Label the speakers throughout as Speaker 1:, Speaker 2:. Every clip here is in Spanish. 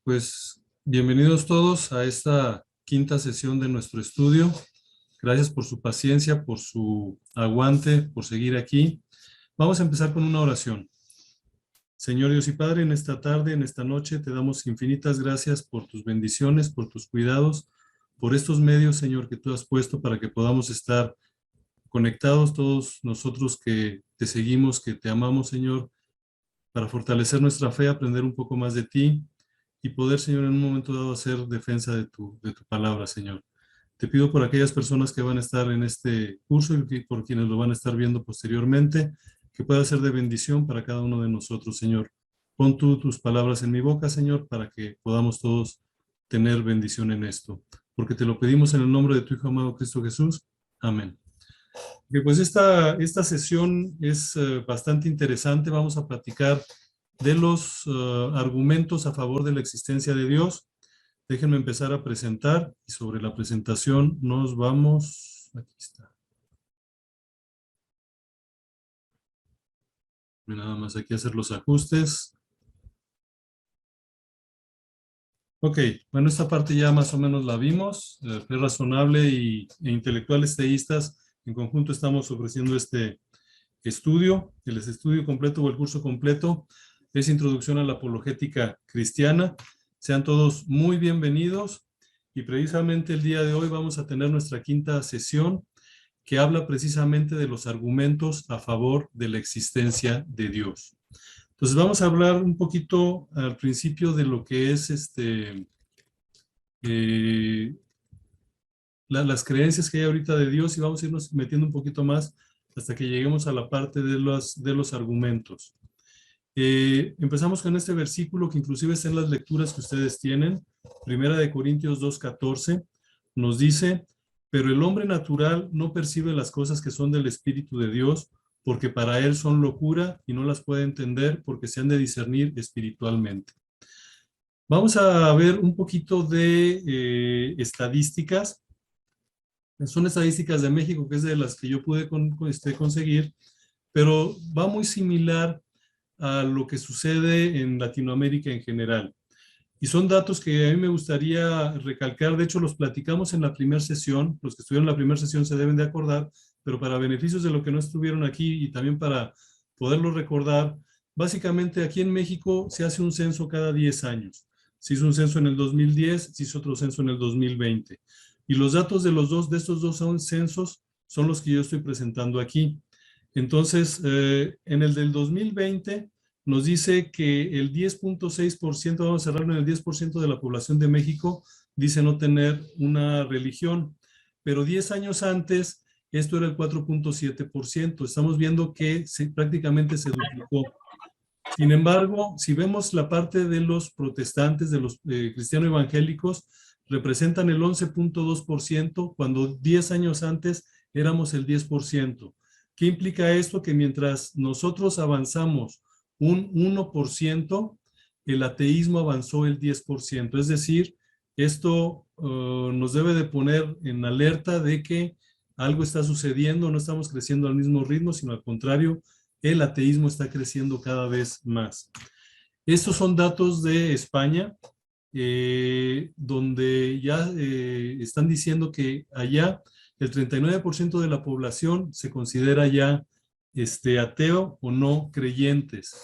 Speaker 1: Pues bienvenidos todos a esta quinta sesión de nuestro estudio. Gracias por su paciencia, por su aguante, por seguir aquí. Vamos a empezar con una oración. Señor Dios y Padre, en esta tarde, en esta noche, te damos infinitas gracias por tus bendiciones, por tus cuidados, por estos medios, Señor, que tú has puesto para que podamos estar conectados todos nosotros que te seguimos, que te amamos, Señor, para fortalecer nuestra fe, aprender un poco más de ti y poder, Señor, en un momento dado hacer defensa de tu palabra, Señor. Te pido por aquellas personas que van a estar en este curso y por quienes lo van a estar viendo posteriormente, que pueda ser de bendición para cada uno de nosotros, Señor. Pon tú tus palabras en mi boca, Señor, para que podamos todos tener bendición en esto. Porque te lo pedimos en el nombre de tu Hijo amado Cristo Jesús. Amén. Pues esta sesión es bastante interesante. Vamos a platicar de los argumentos a favor de la existencia de Dios. Déjenme empezar a presentar y sobre la presentación nos vamos. Aquí está. Nada más aquí hacer los ajustes. Ok, bueno, esta parte ya más o menos la vimos. Fe razonable e intelectuales teístas en conjunto estamos ofreciendo este estudio. El estudio completo o el curso completo es Introducción a la Apologética Cristiana. Sean todos muy bienvenidos y precisamente el día de hoy vamos a tener nuestra quinta sesión que habla precisamente de los argumentos a favor de la existencia de Dios. Entonces vamos a hablar un poquito al principio de lo que es las creencias que hay ahorita de Dios y vamos a irnos metiendo un poquito más hasta que lleguemos a la parte de los argumentos. Empezamos con este versículo que inclusive está en las lecturas que ustedes tienen. Primera de Corintios 2:14 nos dice: pero el hombre natural no percibe las cosas que son del Espíritu de Dios, porque para él son locura y no las puede entender porque se han de discernir espiritualmente. Vamos a ver un poquito de estadísticas. Son estadísticas de México, que es de las que yo pude conseguir, pero va muy similar a lo que sucede en Latinoamérica en general. Y son datos que a mí me gustaría recalcar. De hecho, los platicamos en la primera sesión. Los que estuvieron en la primera sesión se deben de acordar, pero para beneficios de los que no estuvieron aquí y también para poderlo recordar, básicamente aquí en México se hace un censo cada 10 años. Se hizo un censo en el 2010, se hizo otro censo en el 2020. Y los datos de estos dos censos son los que yo estoy presentando aquí. Entonces, en el del 2020 nos dice que el 10.6%, vamos a cerrarlo en el 10% de la población de México, dice no tener una religión. Pero 10 años antes, esto era el 4.7%. Estamos viendo que prácticamente se duplicó. Sin embargo, si vemos la parte de los protestantes, de los cristianos evangélicos, representan el 11.2%, cuando 10 años antes éramos el 10%. ¿Qué implica esto? Que mientras nosotros avanzamos un 1%, el ateísmo avanzó el 10%. Es decir, esto nos debe de poner en alerta de que algo está sucediendo, no estamos creciendo al mismo ritmo, sino al contrario, el ateísmo está creciendo cada vez más. Estos son datos de España, donde ya están diciendo que allá el 39% de la población se considera ya ateo o no creyentes.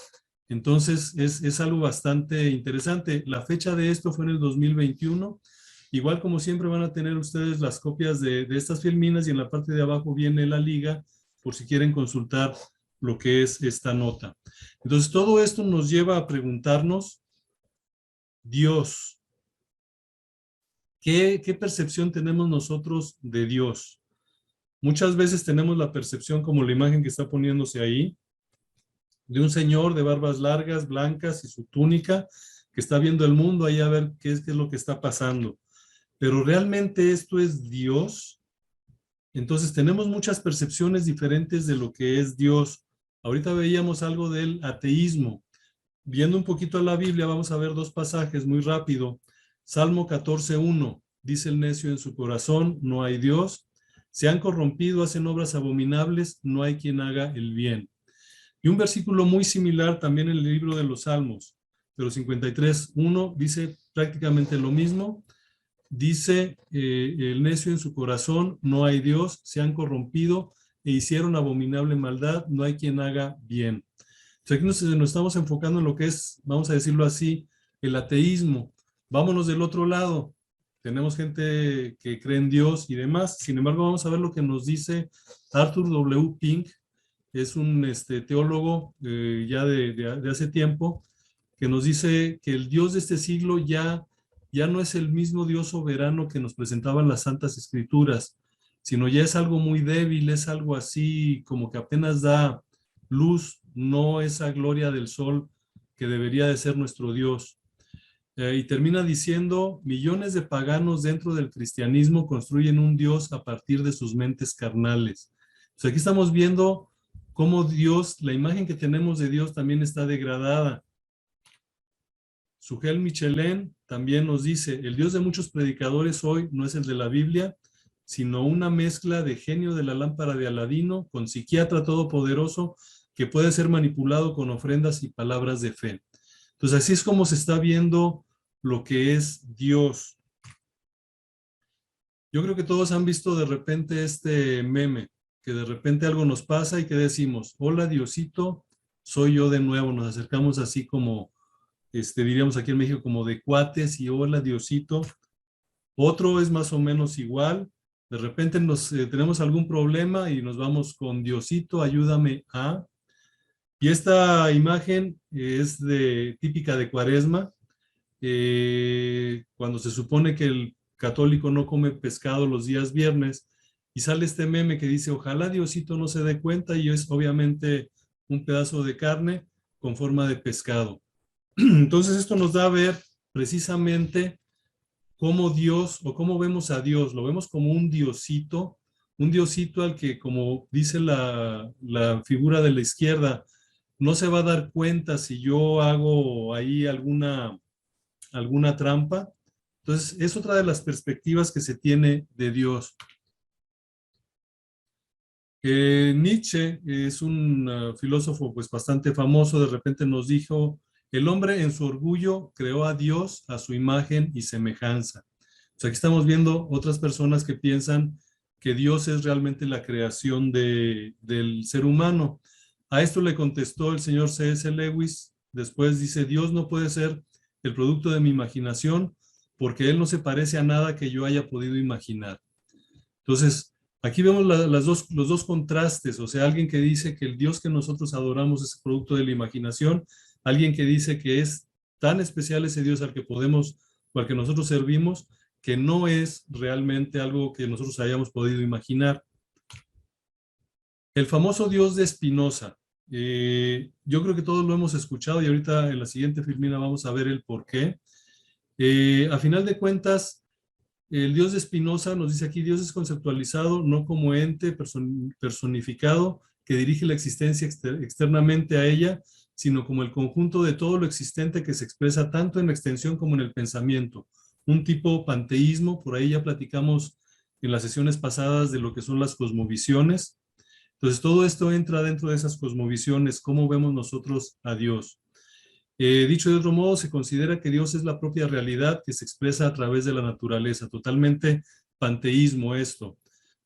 Speaker 1: Entonces es algo bastante interesante. La fecha de esto fue en el 2021. Igual como siempre van a tener ustedes las copias de estas filminas y en la parte de abajo viene la liga por si quieren consultar lo que es esta nota. Entonces todo esto nos lleva a preguntarnos: Dios, ¿qué percepción tenemos nosotros de Dios? Muchas veces tenemos la percepción, como la imagen que está poniéndose ahí, de un señor de barbas largas, blancas y su túnica, que está viendo el mundo ahí a ver qué es lo que está pasando. Pero ¿realmente esto es Dios? Entonces tenemos muchas percepciones diferentes de lo que es Dios. Ahorita veíamos algo del ateísmo. Viendo un poquito a la Biblia, vamos a ver dos pasajes muy rápido. Salmo 14:1, dice el necio en su corazón: no hay Dios. Se han corrompido, hacen obras abominables, no hay quien haga el bien. Y un versículo muy similar también en el libro de los Salmos, pero 53:1 dice prácticamente lo mismo. Dice, el necio en su corazón, no hay Dios, se han corrompido e hicieron abominable maldad, no hay quien haga bien. Entonces aquí nos estamos enfocando en lo que es, vamos a decirlo así, el ateísmo. Vámonos del otro lado. Tenemos gente que cree en Dios y demás. Sin embargo, vamos a ver lo que nos dice Arthur W. Pink. Es un teólogo ya de hace tiempo, que nos dice que el Dios de este siglo ya no es el mismo Dios soberano que nos presentaban las Santas Escrituras, sino ya es algo muy débil, es algo así como que apenas da luz, no esa gloria del sol que debería de ser nuestro Dios. Y termina diciendo, millones de paganos dentro del cristianismo construyen un Dios a partir de sus mentes carnales. Entonces aquí estamos viendo cómo Dios, la imagen que tenemos de Dios también está degradada. Sugel Michelin también nos dice, el Dios de muchos predicadores hoy no es el de la Biblia, sino una mezcla de genio de la lámpara de Aladino con psiquiatra todopoderoso que puede ser manipulado con ofrendas y palabras de fe. Entonces así es como se está viendo lo que es Dios. Yo creo que todos han visto de repente este meme, que de repente algo nos pasa y que decimos, hola Diosito, soy yo de nuevo. Nos acercamos así como, diríamos aquí en México, como de cuates y hola Diosito. Otro es más o menos igual. De repente tenemos algún problema y nos vamos con Diosito, ayúdame a. Y esta imagen es típica de Cuaresma, cuando se supone que el católico no come pescado los días viernes, y sale este meme que dice, ojalá Diosito no se dé cuenta, y es obviamente un pedazo de carne con forma de pescado. Entonces esto nos da a ver precisamente cómo Dios, o cómo vemos a Dios, lo vemos como un diosito al que, como dice la figura de la izquierda, no se va a dar cuenta si yo hago ahí alguna trampa. Entonces, es otra de las perspectivas que se tiene de Dios. Nietzsche es un filósofo pues bastante famoso, de repente nos dijo, el hombre en su orgullo creó a Dios a su imagen y semejanza. O sea, aquí estamos viendo otras personas que piensan que Dios es realmente la creación del ser humano. A esto le contestó el señor C.S. Lewis. Después dice, Dios no puede ser el producto de mi imaginación porque Él no se parece a nada que yo haya podido imaginar. Entonces, aquí vemos los dos contrastes, o sea, alguien que dice que el Dios que nosotros adoramos es producto de la imaginación, alguien que dice que es tan especial ese Dios al que nosotros servimos, que no es realmente algo que nosotros hayamos podido imaginar. El famoso Dios de Spinoza. Yo creo que todos lo hemos escuchado y ahorita en la siguiente filmina vamos a ver el por qué. A final de cuentas, el Dios de Spinoza nos dice aquí, Dios es conceptualizado no como ente personificado que dirige la existencia externamente a ella, sino como el conjunto de todo lo existente que se expresa tanto en la extensión como en el pensamiento. Un tipo panteísmo, por ahí ya platicamos en las sesiones pasadas de lo que son las cosmovisiones. Entonces todo esto entra dentro de esas cosmovisiones, cómo vemos nosotros a Dios. Dicho de otro modo, se considera que Dios es la propia realidad que se expresa a través de la naturaleza, totalmente panteísmo esto.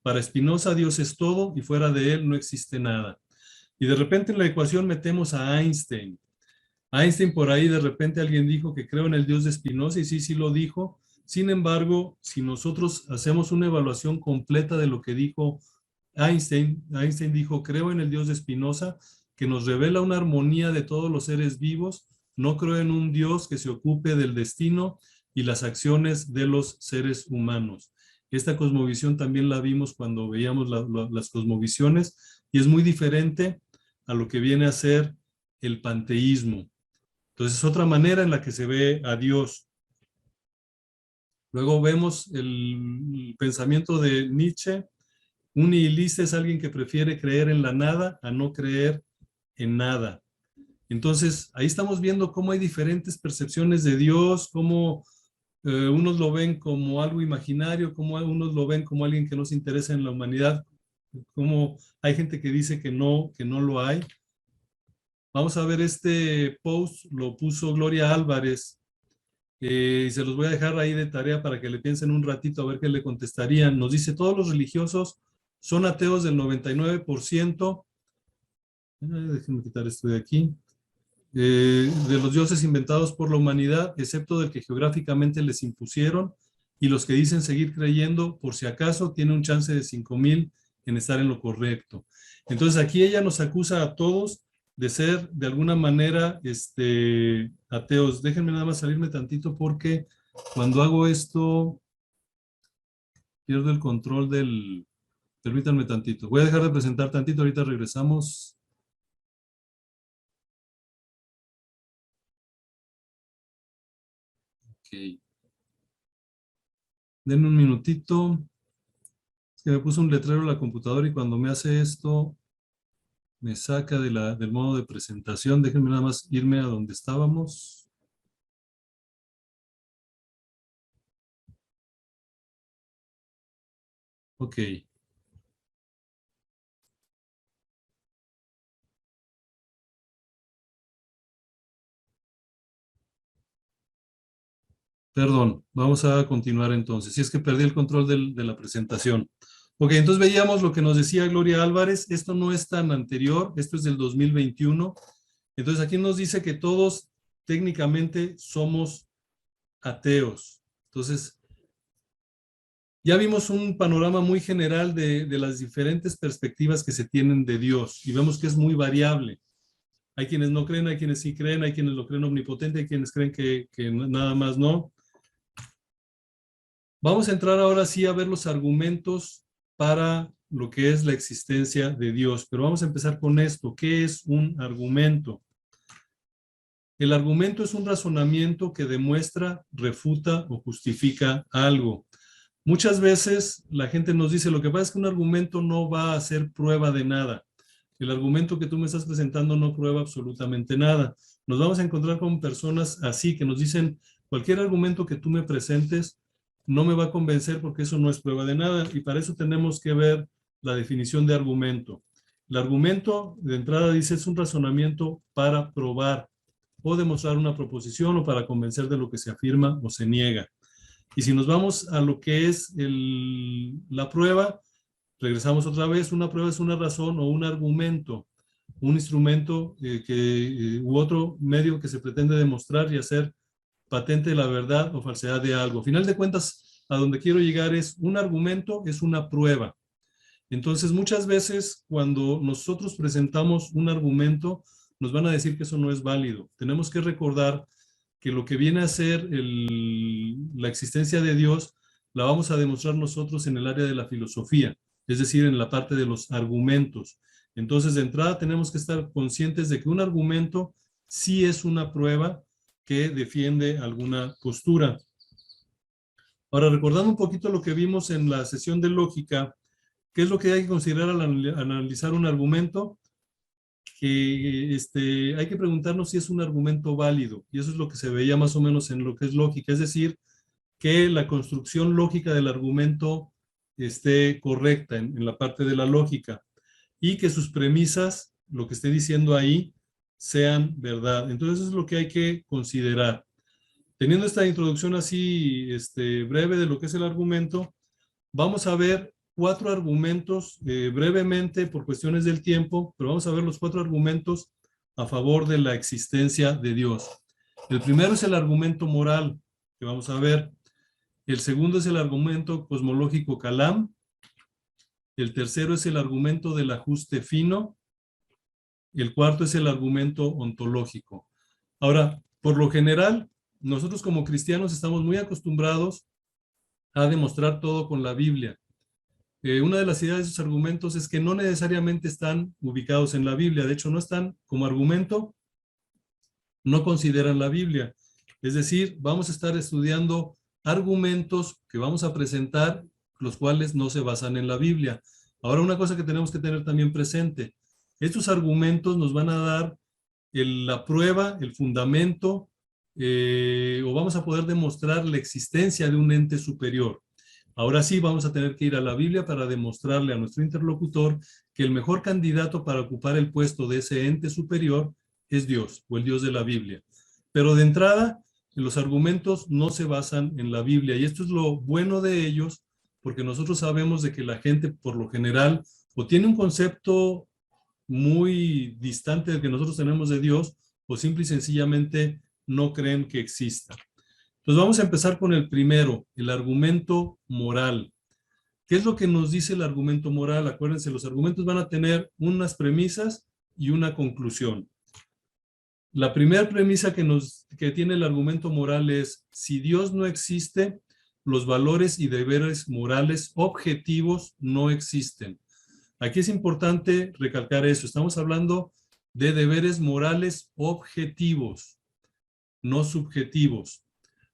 Speaker 1: Para Spinoza, Dios es todo y fuera de él no existe nada. Y de repente en la ecuación metemos a Einstein. Einstein por ahí de repente alguien dijo que creo en el Dios de Spinoza y sí lo dijo. Sin embargo, si nosotros hacemos una evaluación completa de lo que dijo Einstein dijo, creo en el Dios de Spinoza, que nos revela una armonía de todos los seres vivos. No creo en un Dios que se ocupe del destino y las acciones de los seres humanos. Esta cosmovisión también la vimos cuando veíamos las cosmovisiones y es muy diferente a lo que viene a ser el panteísmo. Entonces es otra manera en la que se ve a Dios. Luego vemos el pensamiento de Nietzsche. Un nihilista es alguien que prefiere creer en la nada a no creer en nada. Entonces, ahí estamos viendo cómo hay diferentes percepciones de Dios, cómo unos lo ven como algo imaginario, cómo unos lo ven como alguien que no se interesa en la humanidad, cómo hay gente que dice que no lo hay. Vamos a ver este post, lo puso Gloria Álvarez, y se los voy a dejar ahí de tarea para que le piensen un ratito a ver qué le contestarían. Nos dice, todos los religiosos son ateos del 99%. Déjenme quitar esto de aquí. De los dioses inventados por la humanidad, excepto del que geográficamente les impusieron, y los que dicen seguir creyendo, por si acaso, tiene un chance de 5,000 en estar en lo correcto. Entonces aquí ella nos acusa a todos de ser de alguna manera ateos. Déjenme nada más salirme tantito porque cuando hago esto pierdo el control del... Permítanme tantito. Voy a dejar de presentar tantito, ahorita regresamos. Ok. Denme un minutito. Es que me puso un letrero en la computadora y cuando me hace esto me saca del modo de presentación. Déjenme nada más irme a donde estábamos. Ok. Perdón, vamos a continuar entonces. Si es que perdí el control de la presentación. Ok, entonces veíamos lo que nos decía Gloria Álvarez. Esto no es tan anterior, esto es del 2021. Entonces aquí nos dice que todos técnicamente somos ateos. Entonces, ya vimos un panorama muy general de las diferentes perspectivas que se tienen de Dios y vemos que es muy variable. Hay quienes no creen, hay quienes sí creen, hay quienes lo creen omnipotente, hay quienes creen que nada más no. Vamos a entrar ahora sí a ver los argumentos para lo que es la existencia de Dios, pero vamos a empezar con esto. ¿Qué es un argumento? El argumento es un razonamiento que demuestra, refuta o justifica algo. Muchas veces la gente nos dice, lo que pasa es que un argumento no va a ser prueba de nada. El argumento que tú me estás presentando no prueba absolutamente nada. Nos vamos a encontrar con personas así que nos dicen, cualquier argumento que tú me presentes no me va a convencer porque eso no es prueba de nada. Y para eso tenemos que ver la definición de argumento. El argumento, de entrada, dice, es un razonamiento para probar o demostrar una proposición o para convencer de lo que se afirma o se niega. Y si nos vamos a lo que es la prueba, regresamos otra vez. Una prueba es una razón o un argumento, un instrumento u otro medio que se pretende demostrar y hacer patente la verdad o falsedad de algo. Final de cuentas, a donde quiero llegar es un argumento, es una prueba. Entonces, muchas veces cuando nosotros presentamos un argumento, nos van a decir que eso no es válido. Tenemos que recordar que lo que viene a ser la existencia de Dios, la vamos a demostrar nosotros en el área de la filosofía, es decir, en la parte de los argumentos. Entonces, de entrada tenemos que estar conscientes de que un argumento sí es una prueba que defiende alguna postura. Ahora, recordando un poquito lo que vimos en la sesión de lógica, ¿qué es lo que hay que considerar al analizar un argumento? Que hay que preguntarnos si es un argumento válido, y eso es lo que se veía más o menos en lo que es lógica, es decir, que la construcción lógica del argumento esté correcta en la parte de la lógica, y que sus premisas, lo que esté diciendo ahí, sean verdad. Entonces eso es lo que hay que considerar. Teniendo esta introducción así breve de lo que es el argumento, vamos a ver 4 argumentos brevemente por cuestiones del tiempo, pero vamos a ver los 4 argumentos a favor de la existencia de Dios. El primero es el argumento moral, que vamos a ver. El segundo es el argumento cosmológico Kalam. El tercero es el argumento del ajuste fino. El cuarto es el argumento ontológico. Ahora, por lo general, nosotros como cristianos estamos muy acostumbrados a demostrar todo con la Biblia. Una de las ideas de esos argumentos es que no necesariamente están ubicados en la Biblia. De hecho, no están como argumento, no consideran la Biblia. Es decir, vamos a estar estudiando argumentos que vamos a presentar, los cuales no se basan en la Biblia. Ahora, una cosa que tenemos que tener también presente, estos argumentos nos van a dar la prueba, el fundamento, o vamos a poder demostrar la existencia de un ente superior. Ahora sí vamos a tener que ir a la Biblia para demostrarle a nuestro interlocutor que el mejor candidato para ocupar el puesto de ese ente superior es Dios o el Dios de la Biblia. Pero de entrada, los argumentos no se basan en la Biblia y esto es lo bueno de ellos porque nosotros sabemos de que la gente por lo general o tiene un concepto muy distante del que nosotros tenemos de Dios o simple y sencillamente no creen que exista. Entonces vamos a empezar con el primero, el argumento moral. ¿Qué es lo que nos dice el argumento moral? Acuérdense, los argumentos van a tener unas premisas y una conclusión. La primera premisa que tiene el argumento moral es, si Dios no existe, los valores y deberes morales objetivos no existen. Aquí es importante recalcar eso. Estamos hablando de deberes morales objetivos, no subjetivos.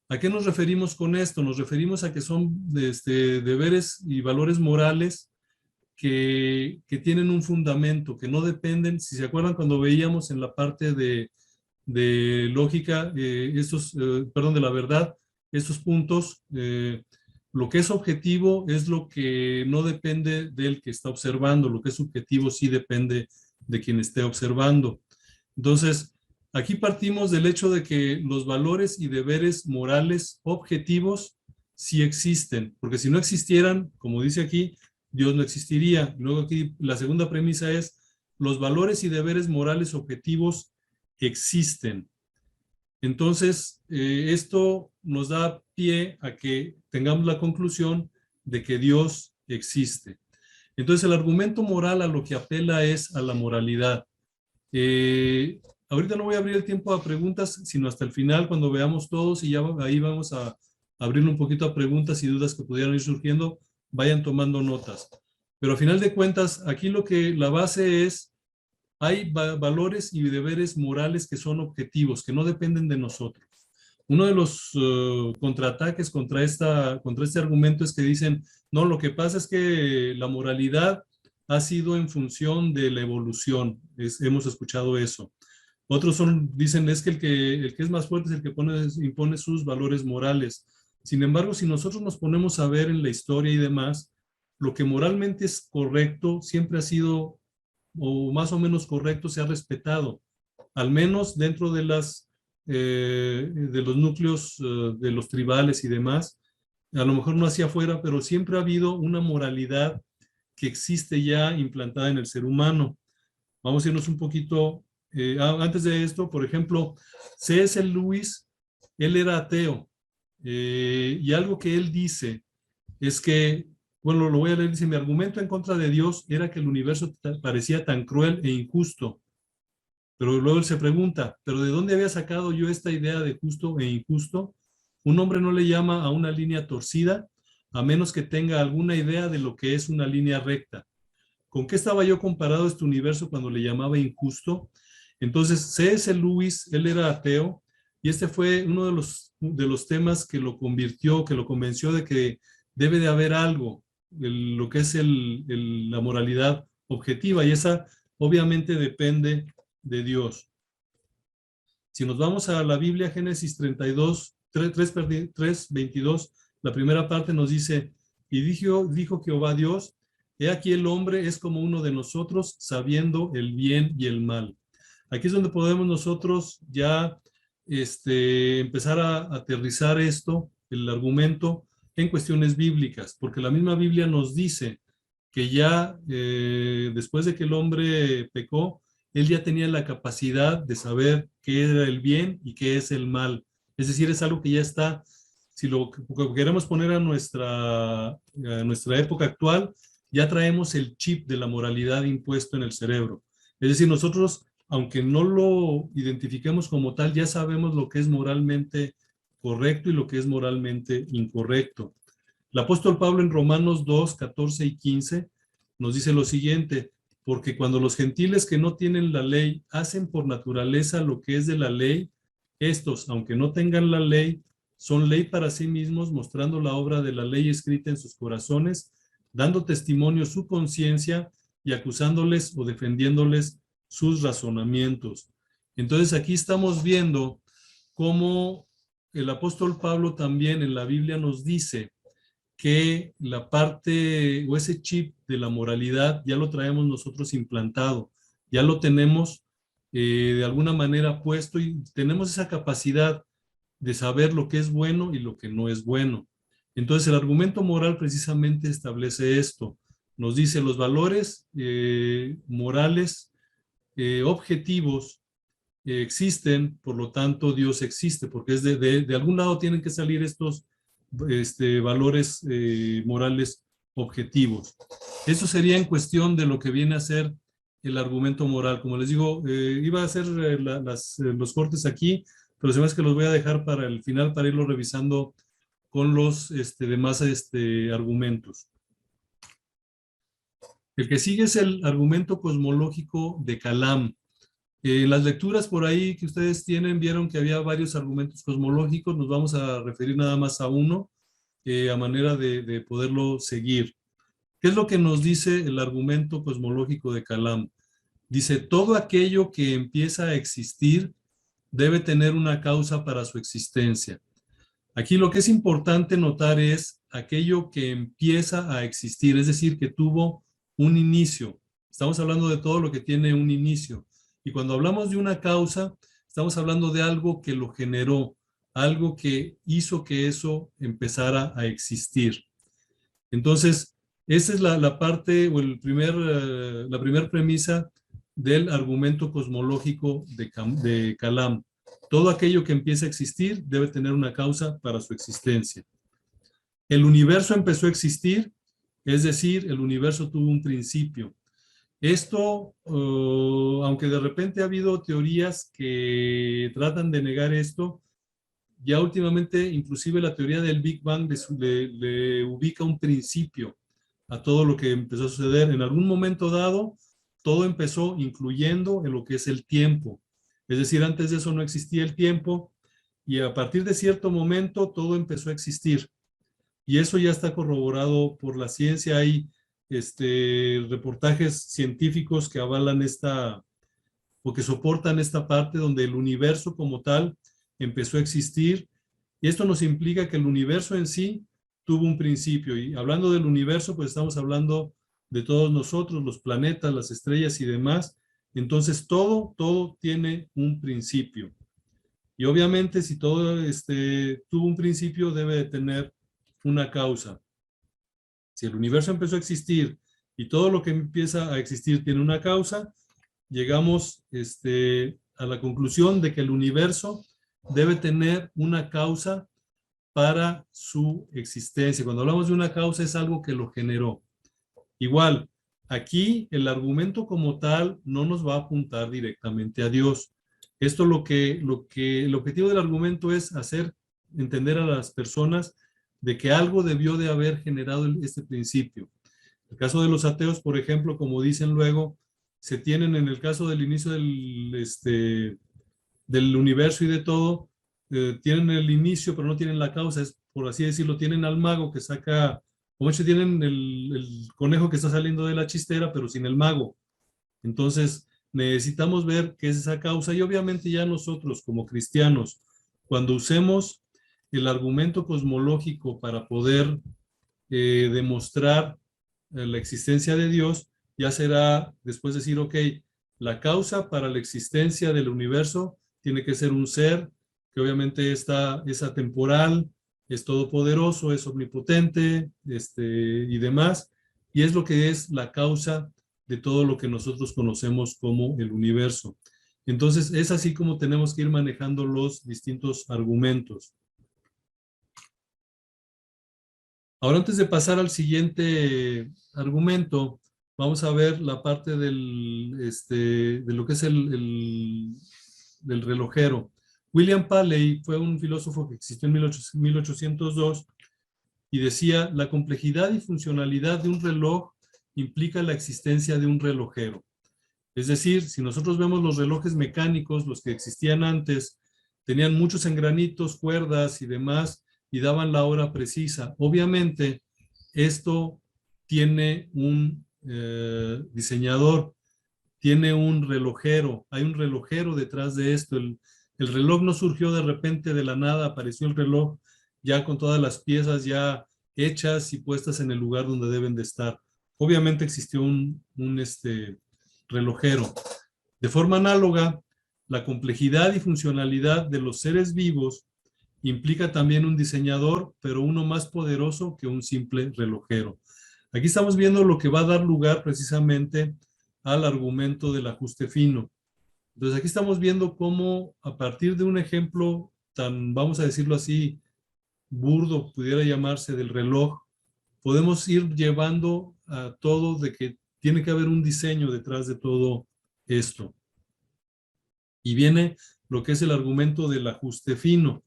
Speaker 1: ¿A qué nos referimos con esto? Nos referimos a que son deberes y valores morales que tienen un fundamento, que no dependen, si se acuerdan cuando veíamos en la parte de lógica, de la verdad, estos puntos, lo que es objetivo es lo que no depende del que está observando, lo que es subjetivo sí depende de quien esté observando. Entonces, aquí partimos del hecho de que los valores y deberes morales objetivos sí existen, porque si no existieran, como dice aquí, Dios no existiría. Luego aquí la segunda premisa es, los valores y deberes morales objetivos existen. Entonces, esto nos da pie a que tengamos la conclusión de que Dios existe. Entonces, el argumento moral a lo que apela es a la moralidad. Ahorita no voy a abrir el tiempo a preguntas, sino hasta el final, cuando veamos todos, y ya ahí vamos a abrir un poquito a preguntas y dudas que pudieran ir surgiendo, vayan tomando notas. Pero a final de cuentas, aquí la base es, hay valores y deberes morales que son objetivos, que no dependen de nosotros. Uno de los contraataques contra este argumento es que dicen, no, lo que pasa es que la moralidad ha sido en función de la evolución. Hemos escuchado eso. Otros dicen, es que el que es más fuerte es el que impone sus valores morales. Sin embargo, si nosotros nos ponemos a ver en la historia y demás, lo que moralmente es correcto siempre ha sido, o más o menos correcto, se ha respetado, al menos dentro de los núcleos de los tribales y demás. A lo mejor no hacia afuera, pero siempre ha habido una moralidad que existe ya implantada en el ser humano. Vamos a irnos un poquito, antes de esto, por ejemplo, C.S. Lewis, él era ateo, y algo que él dice es que, bueno, lo voy a leer, dice, mi argumento en contra de Dios era que el universo parecía tan cruel e injusto. Pero luego él se pregunta, ¿pero de dónde había sacado yo esta idea de justo e injusto? Un hombre no le llama a una línea torcida a menos que tenga alguna idea de lo que es una línea recta. ¿Con qué estaba yo comparado este universo cuando le llamaba injusto? Entonces, C.S. Lewis, él era ateo, y este fue uno de los temas que lo convirtió, que lo convenció de que debe de haber algo, lo que es la moralidad objetiva, y esa obviamente depende de Dios. Si nos vamos a la Biblia, Génesis 32, 3, 22, la primera parte nos dice, y dijo Jehová Dios, he aquí el hombre es como uno de nosotros, sabiendo el bien y el mal. Aquí es donde podemos nosotros ya empezar a aterrizar esto, el argumento, en cuestiones bíblicas, porque la misma Biblia nos dice que ya después de que el hombre pecó, él ya tenía la capacidad de saber qué era el bien y qué es el mal. Es decir, es algo que ya está, si lo queremos poner a nuestra época actual, ya traemos el chip de la moralidad impuesto en el cerebro. Es decir, nosotros, aunque no lo identifiquemos como tal, ya sabemos lo que es moralmente correcto y lo que es moralmente incorrecto. El apóstol Pablo en Romanos 2, 14 y 15 nos dice lo siguiente, porque cuando los gentiles que no tienen la ley hacen por naturaleza lo que es de la ley, estos, aunque no tengan la ley, son ley para sí mismos, mostrando la obra de la ley escrita en sus corazones, dando testimonio su conciencia y acusándoles o defendiéndoles sus razonamientos. Entonces aquí estamos viendo cómo el apóstol Pablo también en la Biblia nos dice que la parte o ese chip de la moralidad ya lo traemos nosotros implantado, ya lo tenemos de alguna manera puesto y tenemos esa capacidad de saber lo que es bueno y lo que no es bueno. Entonces el argumento moral precisamente establece esto. Nos dice los valores morales objetivos existen, por lo tanto Dios existe, porque es de algún lado tienen que salir estos valores morales objetivos. Eso sería en cuestión de lo que viene a ser el argumento moral. Como les digo, iba a hacer los cortes aquí, pero se me hace que los voy a dejar para el final para irlo revisando con los demás argumentos. El que sigue es el argumento cosmológico de Kalam. En las lecturas por ahí que ustedes tienen, vieron que había varios argumentos cosmológicos. Nos vamos a referir nada más a uno, a manera de poderlo seguir. ¿Qué es lo que nos dice el argumento cosmológico de Kalam? Dice, todo aquello que empieza a existir debe tener una causa para su existencia. Aquí lo que es importante notar es aquello que empieza a existir, es decir, que tuvo un inicio. Estamos hablando de todo lo que tiene un inicio. Y cuando hablamos de una causa, estamos hablando de algo que lo generó, algo que hizo que eso empezara a existir. Entonces, esa es la parte o la primera premisa del argumento cosmológico de Kalam. Todo aquello que empieza a existir debe tener una causa para su existencia. El universo empezó a existir, es decir, el universo tuvo un principio. Esto, aunque de repente ha habido teorías que tratan de negar esto, ya últimamente inclusive la teoría del Big Bang le ubica un principio a todo lo que empezó a suceder. En algún momento dado, todo empezó incluyendo en lo que es el tiempo. Es decir, antes de eso no existía el tiempo y a partir de cierto momento todo empezó a existir. Y eso ya está corroborado por la ciencia. Hay reportajes científicos que avalan o que soportan esta parte donde el universo como tal empezó a existir. Y esto nos implica que el universo en sí tuvo un principio. Y hablando del universo, pues estamos hablando de todos nosotros, los planetas, las estrellas y demás. Entonces todo tiene un principio. Y obviamente si todo tuvo un principio, debe de tener una causa. Si el universo empezó a existir y todo lo que empieza a existir tiene una causa, llegamos a la conclusión de que el universo debe tener una causa para su existencia. Cuando hablamos de una causa es algo que lo generó. Igual, aquí el argumento como tal no nos va a apuntar directamente a Dios. Esto el objetivo del argumento es hacer entender a las personas de que algo debió de haber generado este principio. En el caso de los ateos, por ejemplo, como dicen luego, se tienen en el caso del inicio del universo y de todo, tienen el inicio pero no tienen la causa, es por así decirlo, tienen al mago que saca, como hecho tienen el conejo que está saliendo de la chistera pero sin el mago. Entonces necesitamos ver qué es esa causa y obviamente ya nosotros como cristianos, cuando usemos el argumento cosmológico para poder demostrar la existencia de Dios, ya será después decir, ok, la causa para la existencia del universo tiene que ser un ser que obviamente es atemporal, es todopoderoso, es omnipotente, y demás, y es lo que es la causa de todo lo que nosotros conocemos como el universo. Entonces, es así como tenemos que ir manejando los distintos argumentos. Ahora, antes de pasar al siguiente argumento, vamos a ver la parte de lo que es del relojero. William Paley fue un filósofo que existió en 1802 y decía, la complejidad y funcionalidad de un reloj implica la existencia de un relojero. Es decir, si nosotros vemos los relojes mecánicos, los que existían antes, tenían muchos engranitos, cuerdas y demás, y daban la hora precisa. Obviamente, esto tiene un diseñador, tiene un relojero, hay un relojero detrás de esto. El reloj no surgió de repente de la nada, apareció el reloj ya con todas las piezas ya hechas y puestas en el lugar donde deben de estar. Obviamente existió un relojero. De forma análoga, la complejidad y funcionalidad de los seres vivos implica también un diseñador, pero uno más poderoso que un simple relojero. Aquí estamos viendo lo que va a dar lugar precisamente al argumento del ajuste fino. Entonces aquí estamos viendo cómo a partir de un ejemplo tan, vamos a decirlo así, burdo, pudiera llamarse, del reloj, podemos ir llevando a todo de que tiene que haber un diseño detrás de todo esto. Y viene lo que es el argumento del ajuste fino.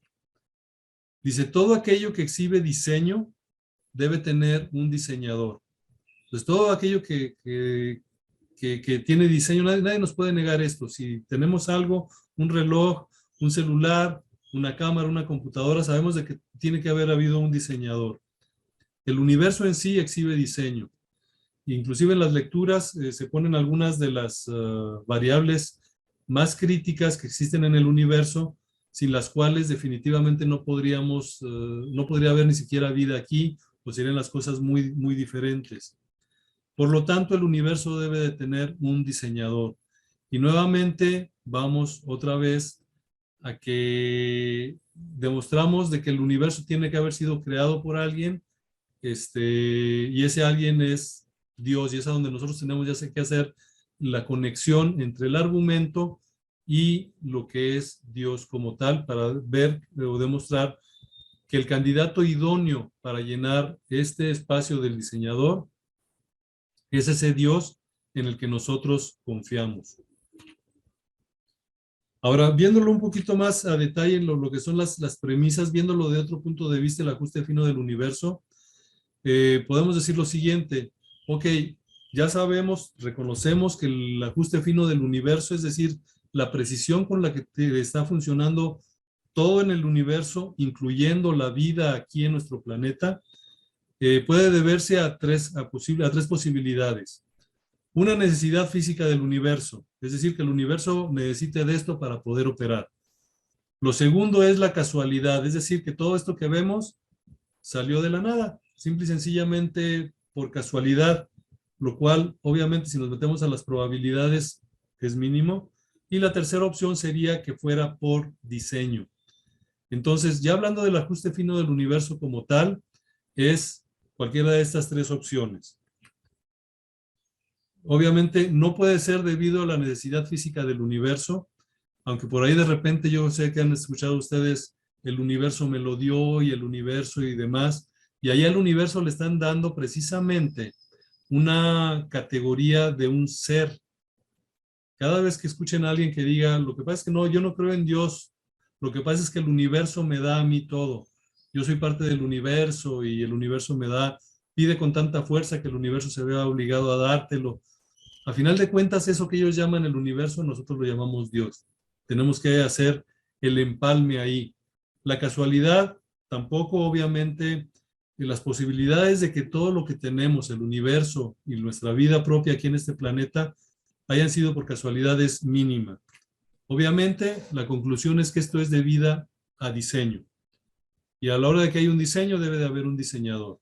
Speaker 1: Dice, todo aquello que exhibe diseño debe tener un diseñador. Entonces, todo aquello que tiene diseño, nadie nos puede negar esto. Si tenemos algo, un reloj, un celular, una cámara, una computadora, sabemos de que tiene que haber habido un diseñador. El universo en sí exhibe diseño. Inclusive en las lecturas se ponen algunas de las variables más críticas que existen en el universo, sin las cuales definitivamente no podría haber ni siquiera vida aquí, o serían las cosas muy, muy diferentes. Por lo tanto, el universo debe de tener un diseñador. Y nuevamente vamos otra vez a que demostramos de que el universo tiene que haber sido creado por alguien, y ese alguien es Dios, y es a donde nosotros tenemos ya que hacer la conexión entre el argumento y lo que es Dios como tal, para ver o demostrar que el candidato idóneo para llenar este espacio del diseñador es ese Dios en el que nosotros confiamos. Ahora, viéndolo un poquito más a detalle en lo que son las premisas, viéndolo de otro punto de vista, el ajuste fino del universo, podemos decir lo siguiente: ok, ya sabemos, reconocemos que el ajuste fino del universo, es decir, la precisión con la que está funcionando todo en el universo, incluyendo la vida aquí en nuestro planeta, puede deberse a tres posibilidades. Una necesidad física del universo, es decir, que el universo necesite de esto para poder operar. Lo segundo es la casualidad, es decir, que todo esto que vemos salió de la nada, simple y sencillamente por casualidad, lo cual obviamente si nos metemos a las probabilidades es mínimo. Y la tercera opción sería que fuera por diseño. Entonces, ya hablando del ajuste fino del universo como tal, es cualquiera de estas tres opciones. Obviamente no puede ser debido a la necesidad física del universo, aunque por ahí de repente yo sé que han escuchado ustedes el universo me lo dio y el universo y demás, y allá al universo le están dando precisamente una categoría de un ser. Cada vez que escuchen a alguien que diga, lo que pasa es que no, yo no creo en Dios, lo que pasa es que el universo me da a mí todo, yo soy parte del universo y el universo me da, pide con tanta fuerza que el universo se vea obligado a dártelo. A final de cuentas, eso que ellos llaman el universo, nosotros lo llamamos Dios. Tenemos que hacer el empalme ahí. La casualidad, tampoco obviamente, las posibilidades de que todo lo que tenemos, el universo y nuestra vida propia aquí en este planeta, hayan sido por casualidad es mínima. Obviamente, la conclusión es que esto es debido a diseño. Y a la hora de que hay un diseño, debe de haber un diseñador.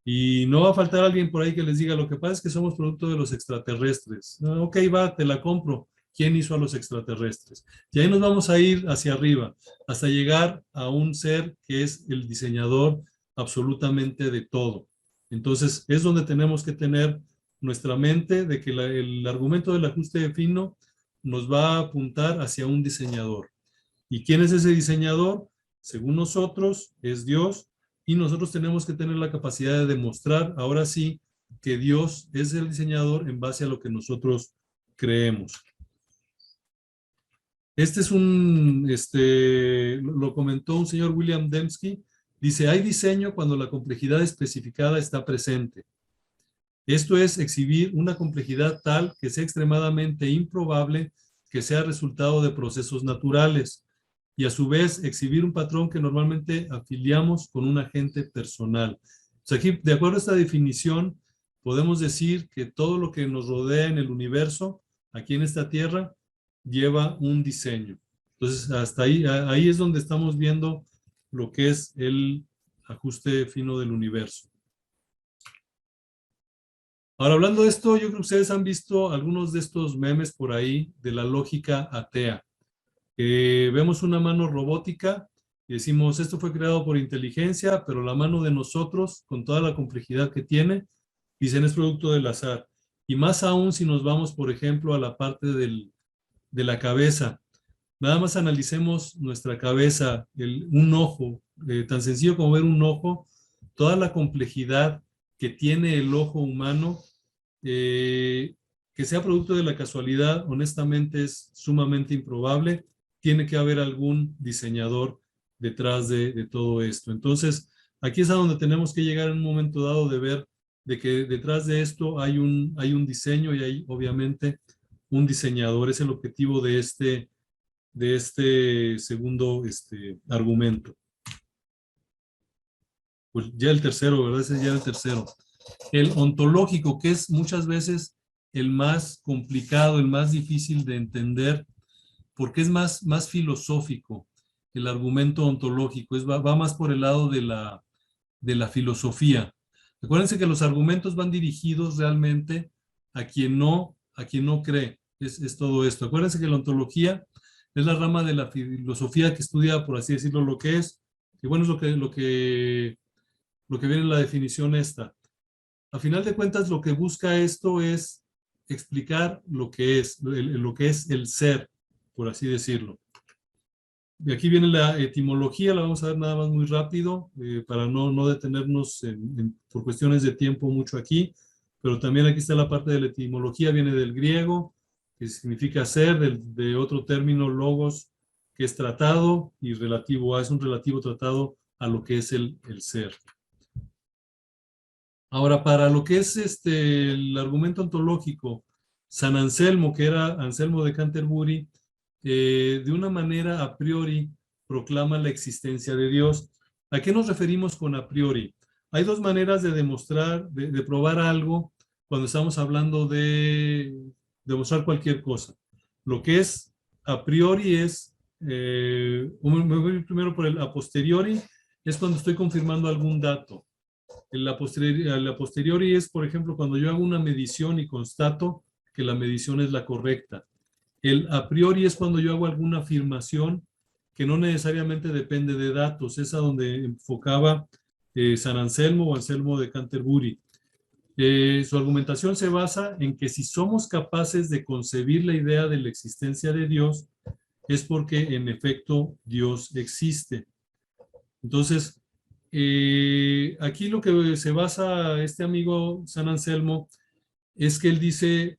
Speaker 1: Y no va a faltar alguien por ahí que les diga, lo que pasa es que somos producto de los extraterrestres. No, ok, va, te la compro. ¿Quién hizo a los extraterrestres? Y ahí nos vamos a ir hacia arriba, hasta llegar a un ser que es el diseñador absolutamente de todo. Entonces, es donde tenemos que tener nuestra mente de que el argumento del ajuste fino nos va a apuntar hacia un diseñador. ¿Y quién es ese diseñador? Según nosotros, es Dios, y nosotros tenemos que tener la capacidad de demostrar, ahora sí, que Dios es el diseñador en base a lo que nosotros creemos. Este es lo comentó un señor William Dembski, dice, hay diseño cuando la complejidad especificada está presente. Esto es exhibir una complejidad tal que sea extremadamente improbable que sea resultado de procesos naturales, y a su vez exhibir un patrón que normalmente afiliamos con un agente personal. O sea, aquí, de acuerdo a esta definición, podemos decir que todo lo que nos rodea en el universo, aquí en esta Tierra, lleva un diseño. Entonces, hasta ahí es donde estamos viendo lo que es el ajuste fino del universo. Ahora, hablando de esto, yo creo que ustedes han visto algunos de estos memes por ahí de la lógica atea. Vemos una mano robótica y decimos, esto fue creado por inteligencia, pero la mano de nosotros, con toda la complejidad que tiene, dicen es producto del azar. Y más aún si nos vamos, por ejemplo, a la parte de la cabeza. Nada más analicemos nuestra cabeza, un ojo, tan sencillo como ver un ojo, toda la complejidad que tiene el ojo humano, eh, que sea producto de la casualidad, honestamente es sumamente improbable. Tiene que haber algún diseñador detrás de todo esto. Entonces, aquí es a donde tenemos que llegar en un momento dado de ver de que detrás de esto hay un diseño y hay obviamente un diseñador. Es el objetivo de este segundo argumento. Pues ya el tercero, ¿verdad? Ese ya el tercero. El ontológico, que es muchas veces el más complicado, el más difícil de entender, porque es más filosófico. El argumento ontológico va más por el lado de la filosofía. Acuérdense que los argumentos van dirigidos realmente a quien no cree. Es todo esto. Acuérdense que la ontología es la rama de la filosofía que estudia, por así decirlo, lo que es. Y bueno, es lo que viene en la definición esta. A final de cuentas, lo que busca esto es explicar lo que es el ser, por así decirlo. De aquí viene la etimología, la vamos a ver nada más muy rápido, para no detenernos por cuestiones de tiempo mucho aquí, pero también aquí está la parte de la etimología, viene del griego, que significa ser, de otro término, logos, que es tratado, y relativo a, es un relativo tratado a lo que es el ser. Ahora, para lo que es el argumento ontológico, San Anselmo, que era Anselmo de Canterbury, de una manera a priori proclama la existencia de Dios. ¿A qué nos referimos con a priori? Hay dos maneras de demostrar, de probar algo cuando estamos hablando de demostrar cualquier cosa. Lo que es a priori es, me voy primero por el a posteriori, es cuando estoy confirmando algún dato. La posteriori es, por ejemplo, cuando yo hago una medición y constato que la medición es la correcta. El a priori es cuando yo hago alguna afirmación que no necesariamente depende de datos. Es a donde enfocaba San Anselmo o Anselmo de Canterbury. Su argumentación se basa en que si somos capaces de concebir la idea de la existencia de Dios, es porque en efecto Dios existe. Entonces, aquí lo que se basa este amigo San Anselmo es que él dice,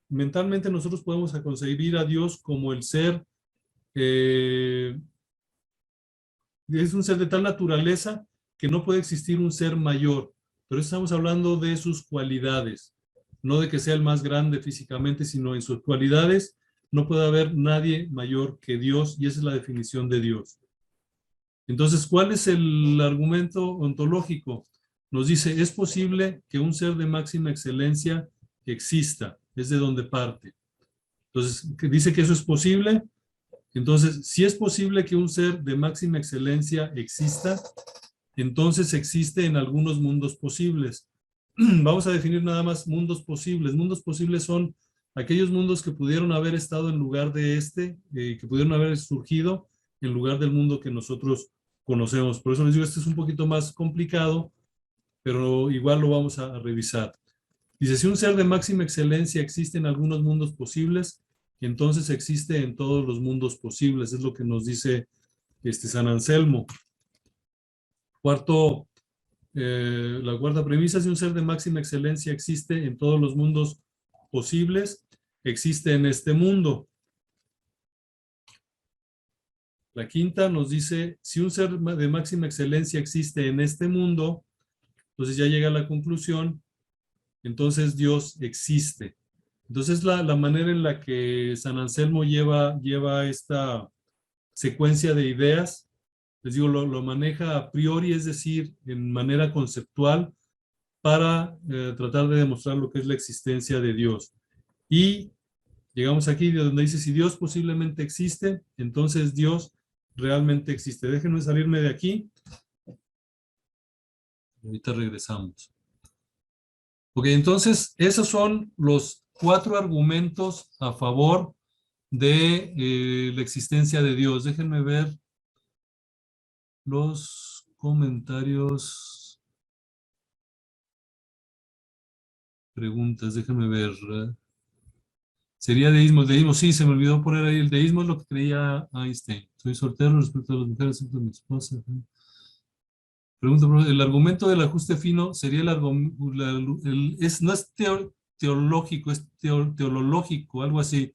Speaker 1: mentalmente nosotros podemos concebir a Dios como el ser, eh, es un ser de tal naturaleza que no puede existir un ser mayor, pero estamos hablando de sus cualidades, no de que sea el más grande físicamente, sino en sus cualidades no puede haber nadie mayor que Dios, y esa es la definición de Dios. Entonces, ¿cuál es el argumento ontológico? Nos dice, es posible que un ser de máxima excelencia exista, es de donde parte. Entonces, dice que eso es posible. Entonces, si es posible que un ser de máxima excelencia exista, entonces existe en algunos mundos posibles. Vamos a definir nada más mundos posibles. Mundos posibles son aquellos mundos que pudieron haber estado en lugar de que pudieron haber surgido en lugar del mundo que nosotros conocemos. Por eso les digo, este es un poquito más complicado, pero igual lo vamos a revisar. Dice, si un ser de máxima excelencia existe en algunos mundos posibles, entonces existe en todos los mundos posibles. Es lo que nos dice San Anselmo. La cuarta premisa, si un ser de máxima excelencia existe en todos los mundos posibles, existe en este mundo. La quinta nos dice, si un ser de máxima excelencia existe en este mundo, entonces ya llega a la conclusión, entonces Dios existe. Entonces la manera en la que San Anselmo lleva esta secuencia de ideas, les digo, lo maneja a priori, es decir, en manera conceptual, para tratar de demostrar lo que es la existencia de Dios. Y llegamos aquí donde dice, si Dios posiblemente existe, entonces Dios realmente existe. Déjenme salirme de aquí. Ahorita regresamos. Ok, entonces esos son los 4 argumentos a favor de la existencia de Dios. Déjenme ver los comentarios, preguntas, déjenme ver. Sería deísmo, deísmo, sí, se me olvidó poner ahí, el deísmo es lo que creía Einstein. Soy soltero respecto a las mujeres, excepto a mi esposa. Pregunta, ¿el argumento del ajuste fino sería el argumento, no es teológico, es teológico, algo así,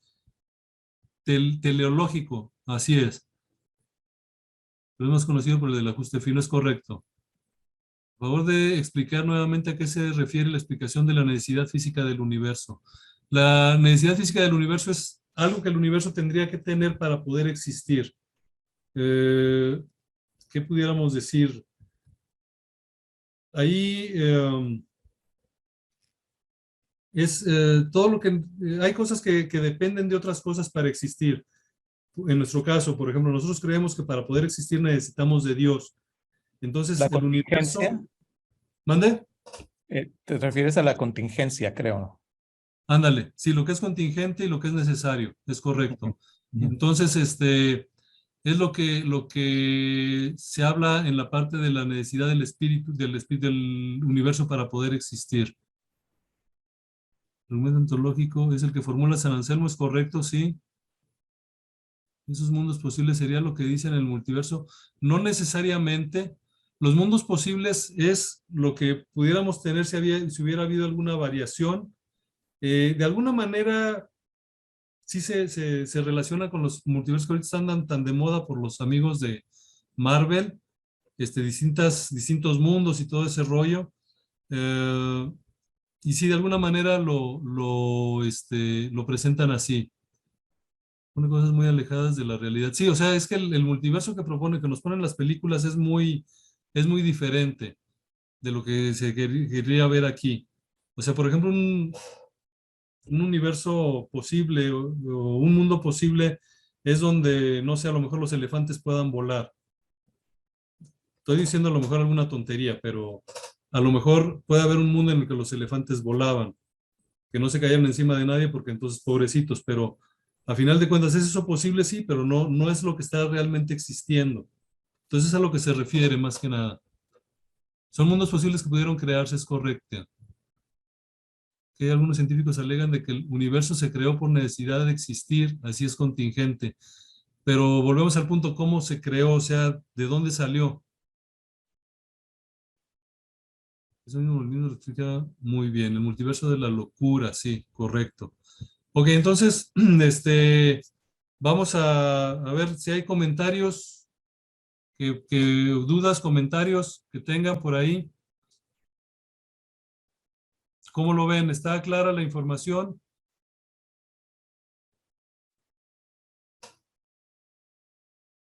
Speaker 1: teleológico, así es. Lo hemos conocido por el del ajuste fino, es correcto. Por favor de explicar nuevamente a qué se refiere la explicación de la necesidad física del universo. La necesidad física del universo es algo que el universo tendría que tener para poder existir. ¿Qué pudiéramos decir? Ahí es todo lo que... hay cosas que dependen de otras cosas para existir. En nuestro caso, por ejemplo, nosotros creemos que para poder existir necesitamos de Dios. Entonces,
Speaker 2: La
Speaker 1: el
Speaker 2: contingencia,
Speaker 1: universo... ¿Mande?
Speaker 2: te refieres a la contingencia, creo.
Speaker 1: Ándale, sí, lo que es contingente y lo que es necesario, es correcto.
Speaker 2: Ujú.
Speaker 1: Entonces, es lo que se habla en la parte de la necesidad del espíritu del universo para poder existir. El argumento ontológico es el que formula San Anselmo, es correcto, sí. Esos mundos posibles sería lo que dice en el multiverso. No necesariamente. Los mundos posibles es lo que pudiéramos tener si hubiera habido alguna variación. De alguna manera, sí se relaciona con los multiversos que ahorita están tan de moda por los amigos de Marvel, distintos mundos y todo ese rollo. Y sí, de alguna manera lo presentan así. Son cosas muy alejadas de la realidad. Sí, o sea, es que el multiverso que propone, que nos ponen las películas, es muy diferente de lo que se querría ver aquí. O sea, por ejemplo, un universo posible o un mundo posible es donde, no sé, a lo mejor los elefantes puedan volar. Estoy diciendo a lo mejor alguna tontería, pero a lo mejor puede haber un mundo en el que los elefantes volaban, que no se caían encima de nadie porque entonces pobrecitos, pero a final de cuentas es eso posible, sí, pero no es lo que está realmente existiendo. Entonces es a lo que se refiere más que nada. Son mundos posibles que pudieron crearse, es correcto. Que algunos científicos alegan de que el universo se creó por necesidad de existir, así es contingente. Pero volvemos al punto, ¿cómo se creó? O sea, ¿de dónde salió? Eso mismo lo explica muy bien. El multiverso de la locura, sí, correcto. Ok, entonces, vamos a ver si hay comentarios, dudas, comentarios que tengan por ahí. ¿Cómo lo ven? ¿Está clara la información?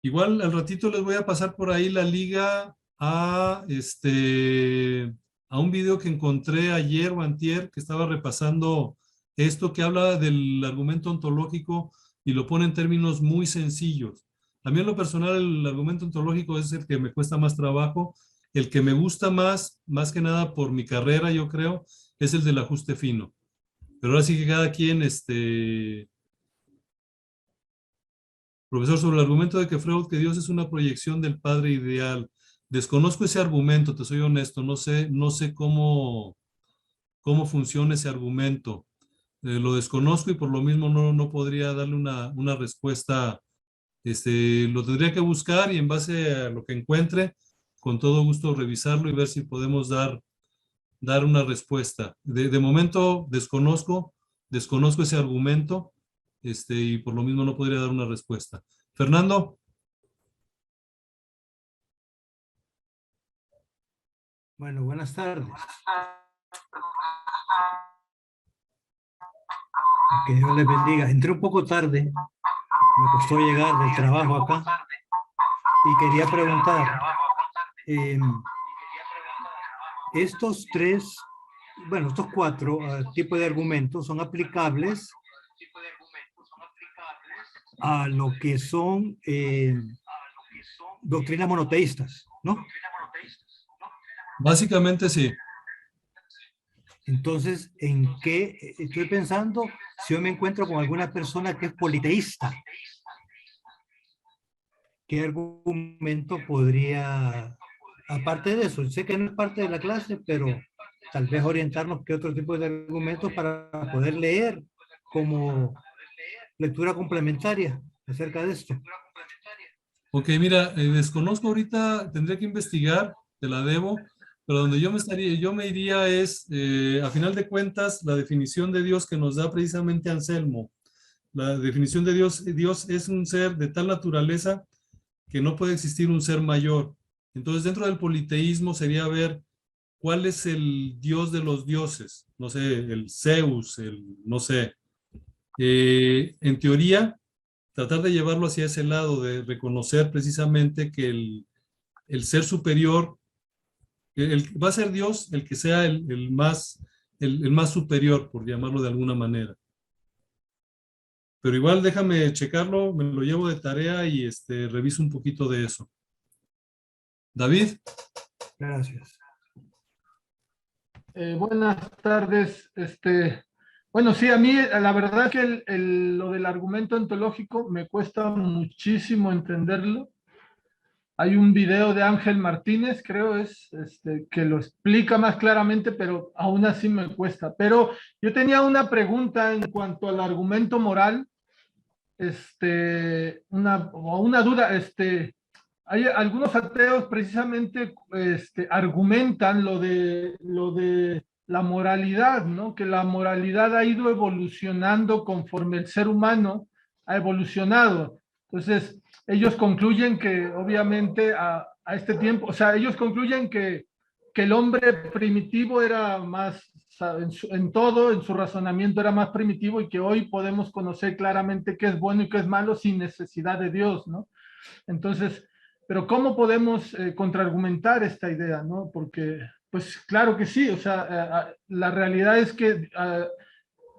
Speaker 1: Igual al ratito les voy a pasar por ahí la liga a un video que encontré ayer o antier que estaba repasando esto que habla del argumento ontológico y lo pone en términos muy sencillos. A mí en lo personal el argumento ontológico es el que me cuesta más trabajo, el que me gusta más que nada por mi carrera, yo creo, es el del ajuste fino. Pero ahora sí que cada quien, profesor, sobre el argumento de que Freud, que Dios es una proyección del Padre ideal. Desconozco ese argumento, te soy honesto, no sé cómo funciona ese argumento. Lo desconozco y por lo mismo no podría darle una respuesta. Lo tendría que buscar y en base a lo que encuentre, con todo gusto revisarlo y ver si podemos dar una respuesta. De momento desconozco ese argumento, y por lo mismo no podría dar una respuesta. Fernando.
Speaker 3: Bueno, buenas tardes. Que Dios les bendiga. Entré un poco tarde. Me costó llegar del trabajo acá. Y quería preguntar, estos estos cuatro tipos de argumentos son aplicables a lo que son doctrinas monoteístas, ¿no?
Speaker 1: Básicamente sí.
Speaker 3: Entonces, ¿en qué? Estoy pensando si yo me encuentro con alguna persona que es politeísta. ¿Qué argumento podría, aparte de eso, sé que no es parte de la clase, pero tal vez orientarnos qué otro tipo de argumentos para poder leer como lectura complementaria acerca de esto?
Speaker 1: Ok, mira, desconozco ahorita, tendría que investigar, te la debo, pero donde yo me iría es, a final de cuentas, la definición de Dios que nos da precisamente Anselmo. La definición de Dios, Dios es un ser de tal naturaleza que no puede existir un ser mayor. Entonces, dentro del politeísmo sería ver cuál es el Dios de los dioses, no sé, el Zeus, no sé. En teoría, tratar de llevarlo hacia ese lado, de reconocer precisamente que el ser superior, va a ser Dios el que sea el más superior, por llamarlo de alguna manera. Pero igual déjame checarlo, me lo llevo de tarea y reviso un poquito de eso. David.
Speaker 3: Gracias.
Speaker 4: Buenas tardes. Bueno, sí, a mí la verdad que lo del argumento ontológico me cuesta muchísimo entenderlo. Hay un video de Ángel Martínez, creo que lo explica más claramente, pero aún así me cuesta. Pero yo tenía una pregunta en cuanto al argumento moral, una duda, hay algunos ateos precisamente argumentan lo de la moralidad, ¿no? Que la moralidad ha ido evolucionando conforme el ser humano ha evolucionado. Entonces, ellos concluyen que obviamente a este tiempo, o sea, ellos concluyen que el hombre primitivo era más, en todo, en su razonamiento era más primitivo y que hoy podemos conocer claramente qué es bueno y qué es malo sin necesidad de Dios, ¿no? Entonces, pero ¿cómo podemos contraargumentar esta idea, no? Porque, pues claro que sí, o sea, la realidad es que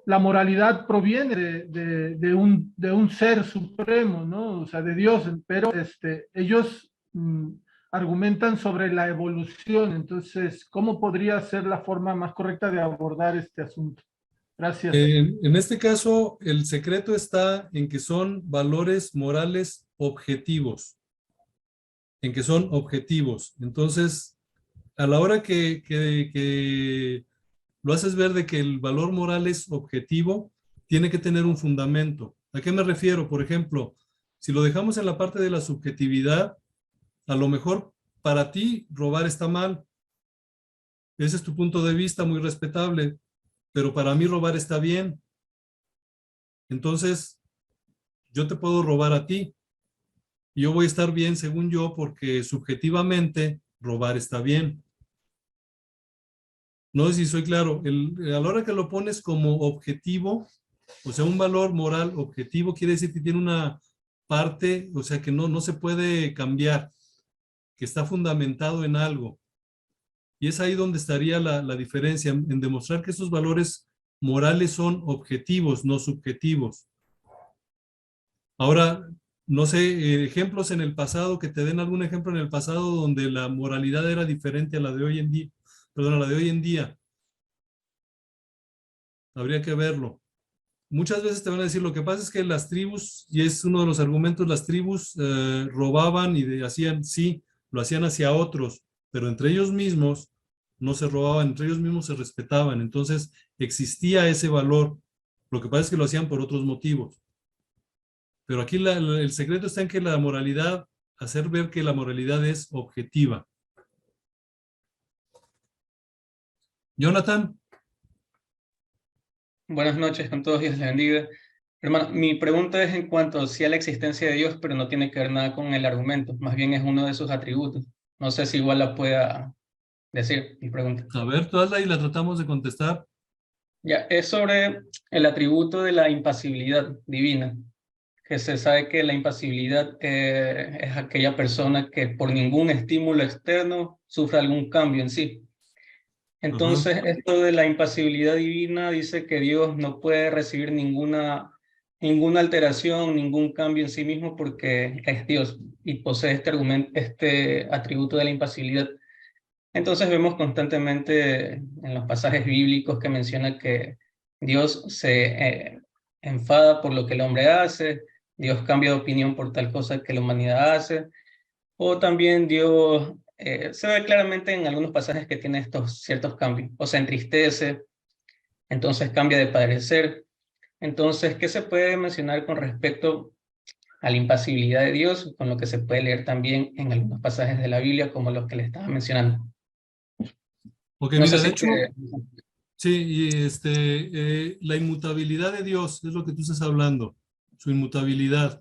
Speaker 4: la moralidad proviene de un ser supremo, ¿no? O sea, de Dios, pero ellos argumentan sobre la evolución. Entonces, ¿cómo podría ser la forma más correcta de abordar este asunto? Gracias.
Speaker 1: En este caso, el secreto está en que son valores morales objetivos, en que son objetivos. Entonces, a la hora que lo haces ver de que el valor moral es objetivo, tiene que tener un fundamento. ¿A qué me refiero? Por ejemplo, si lo dejamos en la parte de la subjetividad, a lo mejor para ti robar está mal. Ese es tu punto de vista, muy respetable, pero para mí robar está bien. Entonces, yo te puedo robar a ti y yo voy a estar bien según yo porque subjetivamente robar está bien. No sé si soy claro. A la hora que lo pones como objetivo, o sea, un valor moral objetivo quiere decir que tiene una parte, o sea, que no se puede cambiar, que está fundamentado en algo. Y es ahí donde estaría la diferencia, en demostrar que esos valores morales son objetivos, no subjetivos. Ahora, no sé, ejemplos en el pasado, que te den algún ejemplo en el pasado donde la moralidad era diferente a la de hoy en día, perdón, a la de hoy en día. Habría que verlo. Muchas veces te van a decir, lo que pasa es que las tribus, y es uno de los argumentos, las tribus robaban y hacían, sí, lo hacían hacia otros, pero entre ellos mismos no se robaban, entre ellos mismos se respetaban. Entonces existía ese valor. Lo que pasa es que lo hacían por otros motivos. Pero aquí el secreto está en que la moralidad, hacer ver que la moralidad es objetiva. Jonathan.
Speaker 5: Buenas noches con todos, Dios les bendiga. Hermano, mi pregunta es en cuanto sí a la existencia de Dios, pero no tiene que ver nada con el argumento, más bien es uno de sus atributos. No sé si igual la pueda decir, mi pregunta.
Speaker 1: A ver, tú hazla y la tratamos de contestar.
Speaker 5: Ya, es sobre el atributo de la impasibilidad divina, que se sabe que la impasibilidad es aquella persona que por ningún estímulo externo sufre algún cambio en sí. Entonces, esto de la impasibilidad divina dice que Dios no puede recibir ninguna alteración, ningún cambio en sí mismo porque es Dios y posee este atributo de la impasibilidad. Entonces vemos constantemente en los pasajes bíblicos que menciona que Dios se enfada por lo que el hombre hace, Dios cambia de opinión por tal cosa que la humanidad hace, o también Dios se ve claramente en algunos pasajes que tiene estos ciertos cambios, o se entristece, entonces cambia de parecer. Entonces, ¿qué se puede mencionar con respecto a la impasibilidad de Dios, con lo que se puede leer también en algunos pasajes de la Biblia, como los que le estaba mencionando?
Speaker 1: Ok,
Speaker 5: No sé
Speaker 1: mira, de
Speaker 5: si
Speaker 1: hecho, sí, y la inmutabilidad de Dios es lo que tú estás hablando, su inmutabilidad.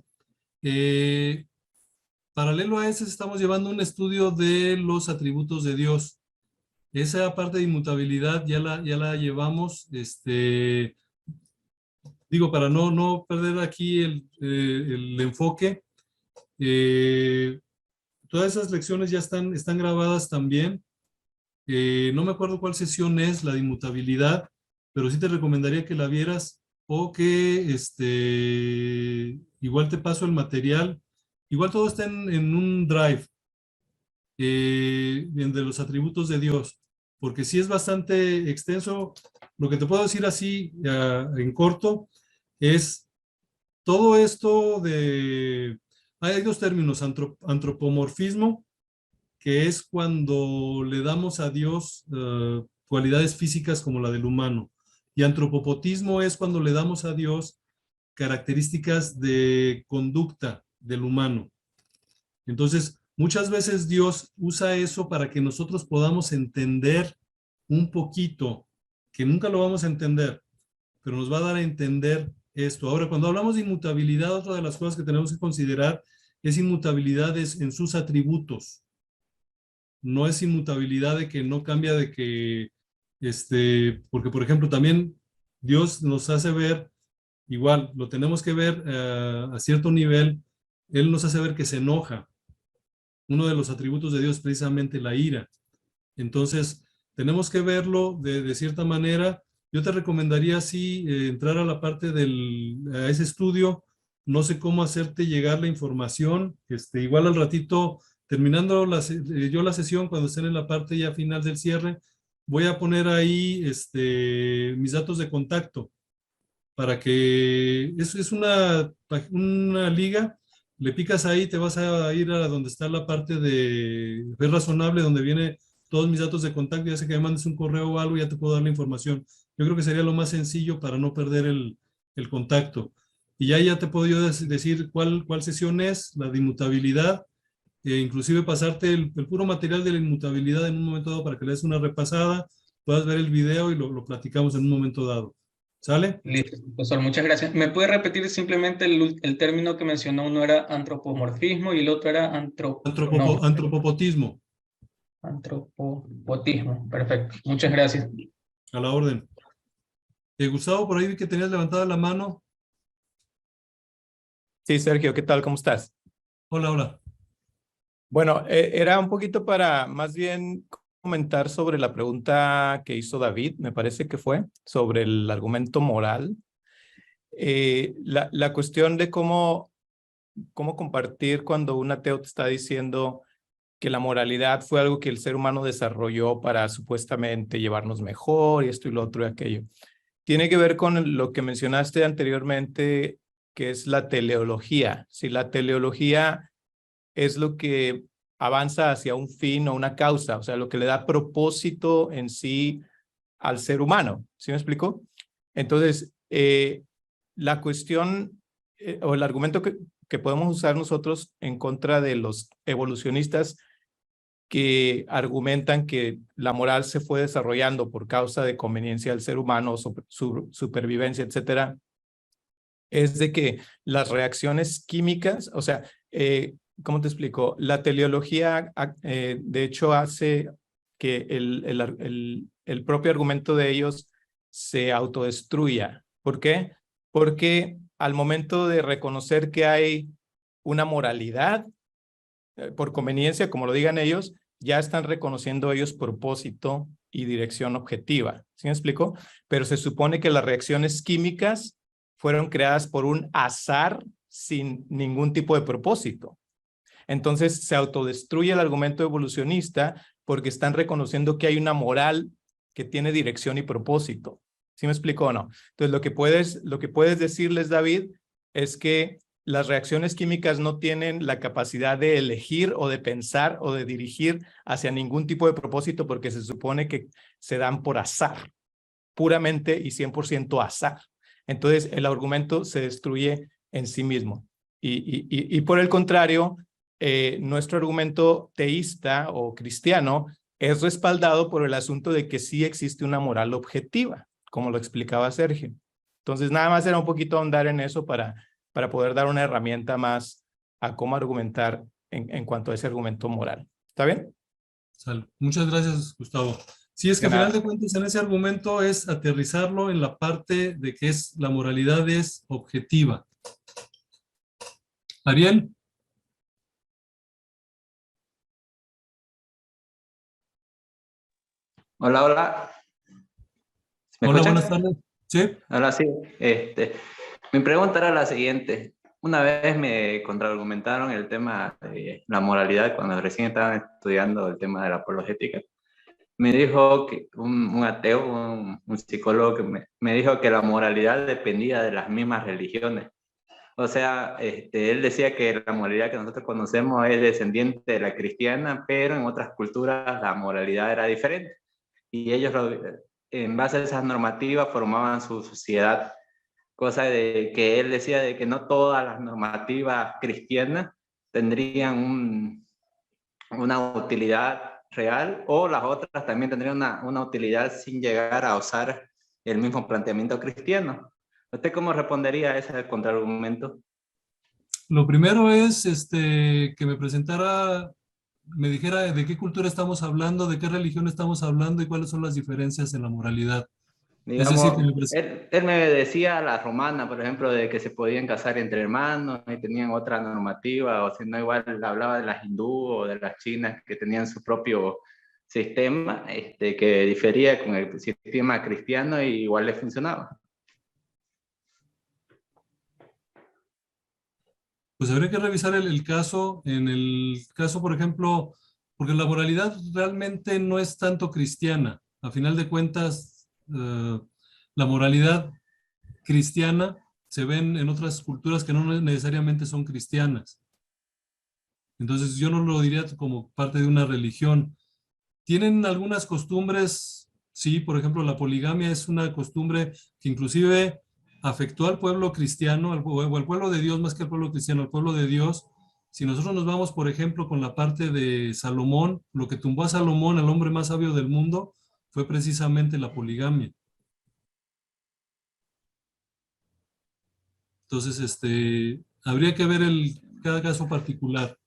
Speaker 1: Paralelo a ese, estamos llevando un estudio de los atributos de Dios. Esa parte de inmutabilidad ya la llevamos, digo, para no perder aquí el enfoque. Todas esas lecciones ya están grabadas también. No me acuerdo cuál sesión es, la de inmutabilidad, pero sí te recomendaría que la vieras o que igual te paso el material. Igual todo está en un drive de los atributos de Dios, porque sí es bastante extenso. Lo que te puedo decir así en corto es todo esto de... Hay dos términos, antropomorfismo, que es cuando le damos a Dios cualidades físicas como la del humano. Y antropopotismo es cuando le damos a Dios características de conducta del humano. Entonces, muchas veces Dios usa eso para que nosotros podamos entender un poquito, que nunca lo vamos a entender, pero nos va a dar a entender esto. Ahora, cuando hablamos de inmutabilidad, otra de las cosas que tenemos que considerar es inmutabilidad en sus atributos. No es inmutabilidad de que no cambia, de que, porque por ejemplo también Dios nos hace ver, igual, lo tenemos que ver a cierto nivel, Él nos hace ver que se enoja. Uno de los atributos de Dios es precisamente la ira. Entonces, tenemos que verlo de cierta manera. Yo te recomendaría, sí, entrar a la parte a ese estudio. No sé cómo hacerte llegar la información. Igual al ratito, terminando yo la sesión, cuando estén en la parte ya final del cierre, voy a poner ahí mis datos de contacto para que es una liga. Le picas ahí, te vas a ir a donde está la parte de Fe Razonable, donde viene todos mis datos de contacto. Ya sé que me mandes un correo o algo, ya te puedo dar la información. Yo creo que sería lo más sencillo para no perder el contacto. Y ya te puedo yo decir cuál sesión es, la de inmutabilidad, inclusive pasarte el puro material de la inmutabilidad en un momento dado para que le des una repasada, puedas ver el video y lo platicamos en un momento dado. ¿Sale?
Speaker 5: listo, profesor, muchas gracias. ¿Me puede repetir simplemente el término que mencionó? Uno era antropomorfismo y el otro era
Speaker 1: Antropopotismo.
Speaker 5: antropopotismo. Perfecto, muchas gracias.
Speaker 1: A la orden. Gustavo, por ahí vi que tenías levantada la mano.
Speaker 2: Sí, Sergio, ¿qué tal? ¿Cómo estás?
Speaker 1: Hola, hola.
Speaker 2: Bueno, era un poquito para más bien comentar sobre la pregunta que hizo David, me parece que fue, sobre el argumento moral. La cuestión de cómo compartir cuando un ateo te está diciendo que la moralidad fue algo que el ser humano desarrolló para supuestamente llevarnos mejor y esto y lo otro y aquello. Tiene que ver con lo que mencionaste anteriormente, que es la teleología. Si la teleología es lo que avanza hacia un fin o una causa, o sea, lo que le da propósito en sí al ser humano. ¿Sí me explico? Entonces, la cuestión o el argumento que podemos usar nosotros en contra de los evolucionistas que argumentan que la moral se fue desarrollando por causa de conveniencia del ser humano, su supervivencia, etcétera, es de que las reacciones químicas, o sea, ¿cómo te explico? La teleología, de hecho, hace que el propio argumento de ellos se autodestruya. ¿Por qué? Porque al momento de reconocer que hay una moralidad, por conveniencia, como lo digan ellos, ya están reconociendo ellos propósito y dirección objetiva. ¿Sí me explico? Pero se supone que las reacciones químicas fueron creadas por un azar sin ningún tipo de propósito. Entonces se autodestruye el argumento evolucionista porque están reconociendo que hay una moral que tiene dirección y propósito. ¿Sí me explico o no? Entonces, lo que puedes decirles, David, es que las reacciones químicas no tienen la capacidad de elegir o de pensar o de dirigir hacia ningún tipo de propósito porque se supone que se dan por azar, puramente y 100% azar. Entonces, el argumento se destruye en sí mismo. Y por el contrario, nuestro argumento teísta o cristiano es respaldado por el asunto de que sí existe una moral objetiva, como lo explicaba Sergio. Entonces, nada más era un poquito ahondar en eso para poder dar una herramienta más a cómo argumentar en cuanto a ese argumento moral. ¿Está bien?
Speaker 1: Muchas gracias, Gustavo. Sí, es que
Speaker 2: De
Speaker 1: al final
Speaker 2: nada.
Speaker 1: de cuentas en ese argumento es aterrizarlo en la parte de que la moralidad es objetiva. Ariel.
Speaker 6: Hola, hola. ¿Me
Speaker 1: Hola,
Speaker 6: escuchan?
Speaker 1: buenas tardes. Sí.
Speaker 6: Hola, sí. Mi pregunta era la siguiente. Una vez me contraargumentaron el tema de la moralidad cuando recién estaban estudiando el tema de la apologética. Me dijo que un ateo, un psicólogo que me dijo que la moralidad dependía de las mismas religiones. O sea, él decía que la moralidad que nosotros conocemos es descendiente de la cristiana, pero en otras culturas la moralidad era diferente. Y ellos, en base a esas normativas, formaban su sociedad. Cosa de que él decía de que no todas las normativas cristianas tendrían una utilidad real, o las otras también tendrían una utilidad sin llegar a usar el mismo planteamiento cristiano. ¿Usted cómo respondería a ese contraargumento?
Speaker 1: Lo primero es que me presentara, me dijera de qué cultura estamos hablando, de qué religión estamos hablando y cuáles son las diferencias en la moralidad. Es decir, que
Speaker 6: Digamos, él me decía la romana, por ejemplo, de que se podían casar entre hermanos y tenían otra normativa, o si no, igual hablaba de las hindú o de las chinas que tenían su propio sistema, que difería con el sistema cristiano y igual le funcionaba.
Speaker 1: pues habría que revisar el caso. En el caso, por ejemplo, porque la moralidad realmente no es tanto cristiana. A final de cuentas, la moralidad cristiana se ven en otras culturas que no necesariamente son cristianas. Entonces yo no lo diría como parte de una religión. Tienen algunas costumbres, sí, por ejemplo, la poligamia es una costumbre que inclusive afectó al pueblo cristiano, o al pueblo de Dios más que al pueblo cristiano, al pueblo de Dios. Si nosotros nos vamos, por ejemplo, con la parte de Salomón, lo que tumbó a Salomón, al hombre más sabio del mundo, fue precisamente la poligamia. Entonces, habría que ver cada caso particular.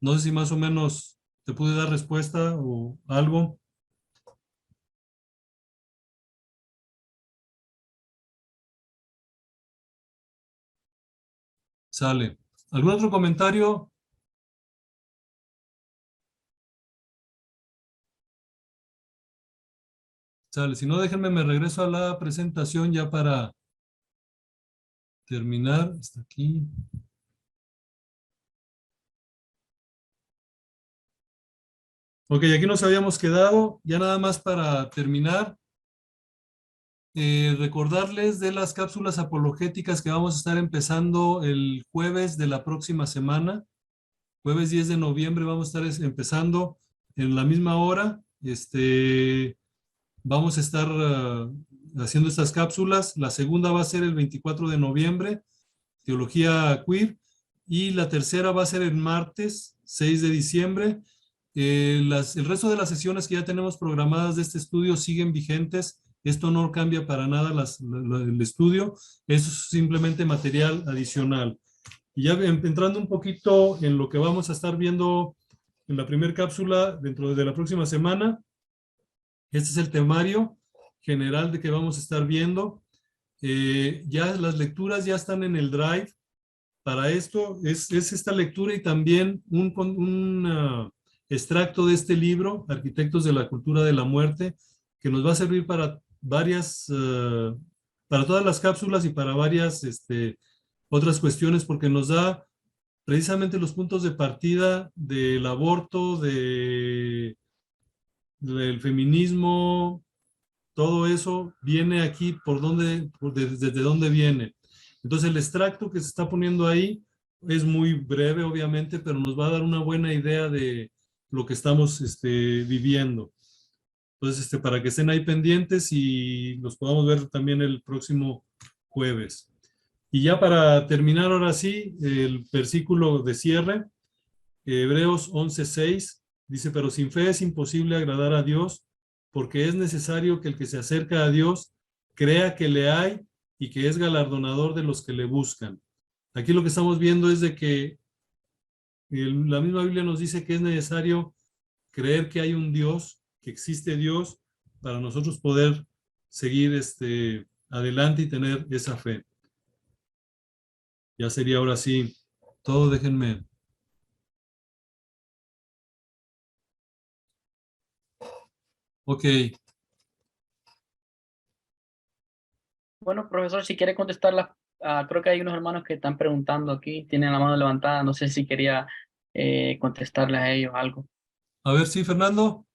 Speaker 1: No sé si más o menos te pude dar respuesta o algo. Sale. ¿Algún otro comentario? Sale. Si no, déjenme, me regreso a la presentación ya para terminar. Está aquí. Ok, aquí nos habíamos quedado. Ya nada más para terminar. Recordarles de las cápsulas apologéticas que vamos a estar empezando el jueves de la próxima semana. Jueves 10 de noviembre vamos a estar empezando en la misma hora. Vamos a estar haciendo estas cápsulas. La segunda va a ser el 24 de noviembre, Teología Queer. Y la tercera va a ser el martes 6 de diciembre. El resto de las sesiones que ya tenemos programadas de este estudio siguen vigentes. Esto no cambia para nada el estudio. Eso es simplemente material adicional. Y ya entrando un poquito en lo que vamos a estar viendo en la primera cápsula dentro de la próxima semana. Este es el temario general de que vamos a estar viendo. Ya las lecturas ya están en el Drive. Para esto es esta lectura y también un extracto de este libro, Arquitectos de la Cultura de la Muerte, que nos va a servir para para todas las cápsulas y para varias otras cuestiones, porque nos da precisamente los puntos de partida del aborto, del feminismo, todo eso viene aquí desde dónde viene. Entonces el extracto que se está poniendo ahí es muy breve, obviamente, pero nos va a dar una buena idea de lo que estamos viviendo. Entonces, para que estén ahí pendientes y los podamos ver también el próximo jueves. Y ya para terminar ahora sí, el versículo de cierre, Hebreos 11:6, dice, pero sin fe es imposible agradar a Dios, porque es necesario que el que se acerca a Dios crea que le hay y que es galardonador de los que le buscan. Aquí lo que estamos viendo es de que la misma Biblia nos dice que es necesario creer que hay un Dios, que existe Dios, para nosotros poder seguir adelante y tener esa fe. Ya sería ahora sí todo, déjenme. Ok.
Speaker 7: Bueno, profesor, si quiere contestar creo que hay unos hermanos que están preguntando aquí, tienen la mano levantada, no sé si quería contestarles a ellos algo.
Speaker 1: A ver, sí, Fernando.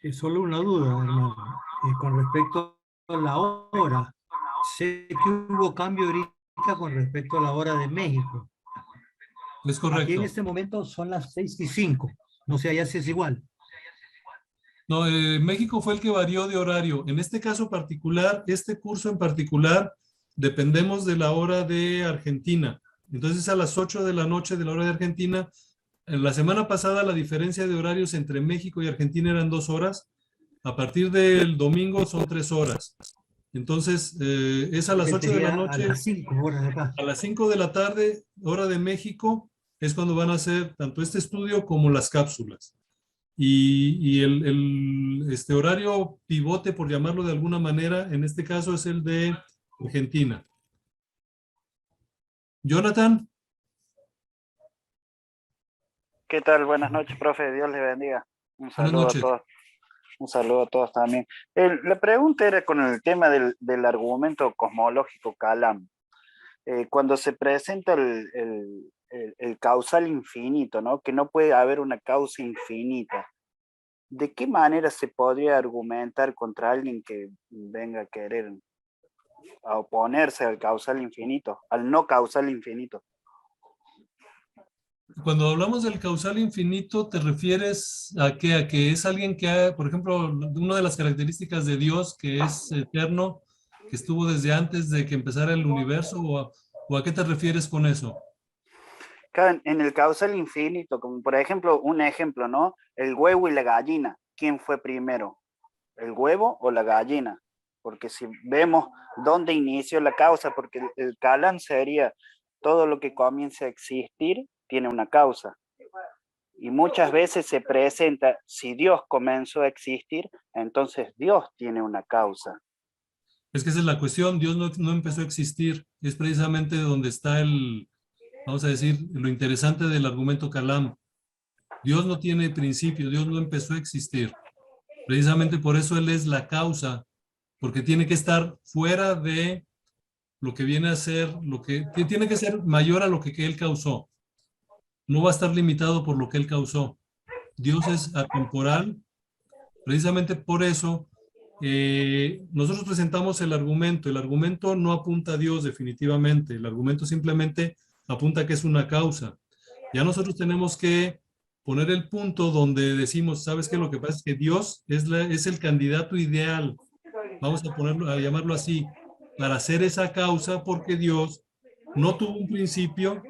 Speaker 3: Es solo una duda, hermano. Con respecto a la hora, sé que hubo cambio ahorita con respecto a la hora de México.
Speaker 1: Es
Speaker 3: Aquí en
Speaker 1: correcto.
Speaker 3: este momento son las 6:05. No sé allá si es igual.
Speaker 1: No, México fue el que varió de horario. En este caso particular, este curso en particular, dependemos de la hora de Argentina. Entonces, a las 8 de la noche de la hora de Argentina, en la semana pasada la diferencia de horarios entre México y Argentina eran 2 horas. A partir del domingo son 3 horas. Entonces, es a las 8 de la
Speaker 3: Sería
Speaker 1: noche.
Speaker 3: a las 5 horas de acá.
Speaker 1: A las 5 de la tarde, hora de México, es cuando van a hacer tanto este estudio como las cápsulas. Y el horario pivote, por llamarlo de alguna manera, en este caso es el de Argentina. Jonathan.
Speaker 8: ¿Qué tal? Buenas noches, profe. Dios les bendiga. Un
Speaker 1: Buenas
Speaker 8: saludo
Speaker 1: noches.
Speaker 8: a todos. Un saludo a todos también. La pregunta era con el tema del argumento cosmológico Kalam. Cuando se presenta el causal infinito, ¿no? Que no puede haber una causa infinita. ¿De qué manera se podría argumentar contra alguien que venga a querer a oponerse al causal infinito, al no causal infinito?
Speaker 1: Cuando hablamos del causal infinito, ¿te refieres a qué? A que es alguien que, por ejemplo, una de las características de Dios, que es eterno, que estuvo desde antes de que empezara el universo, o a qué te refieres con eso?
Speaker 8: En el causal infinito, como por ejemplo, un ejemplo, ¿no? El huevo y la gallina, ¿quién fue primero? ¿El huevo o la gallina? Porque si vemos dónde inició la causa, porque el Kalam sería todo lo que comienza a existir tiene una causa. Y muchas veces se presenta, si Dios comenzó a existir, entonces Dios tiene una causa.
Speaker 1: Es que esa es la cuestión, Dios no empezó a existir, es precisamente donde está vamos a decir, lo interesante del argumento Kalam. Dios no tiene principio, Dios no empezó a existir. Precisamente por eso Él es la causa, porque tiene que estar fuera de lo que viene a ser, tiene que ser mayor a lo que Él causó. No va a estar limitado por lo que Él causó. Dios es atemporal. Precisamente por eso nosotros presentamos el argumento. El argumento no apunta a Dios definitivamente. El argumento simplemente apunta a que es una causa. Ya nosotros tenemos que poner el punto donde decimos, ¿sabes qué? Lo que pasa es que Dios es el candidato ideal, vamos a llamarlo así, para hacer esa causa, porque Dios no tuvo un principio,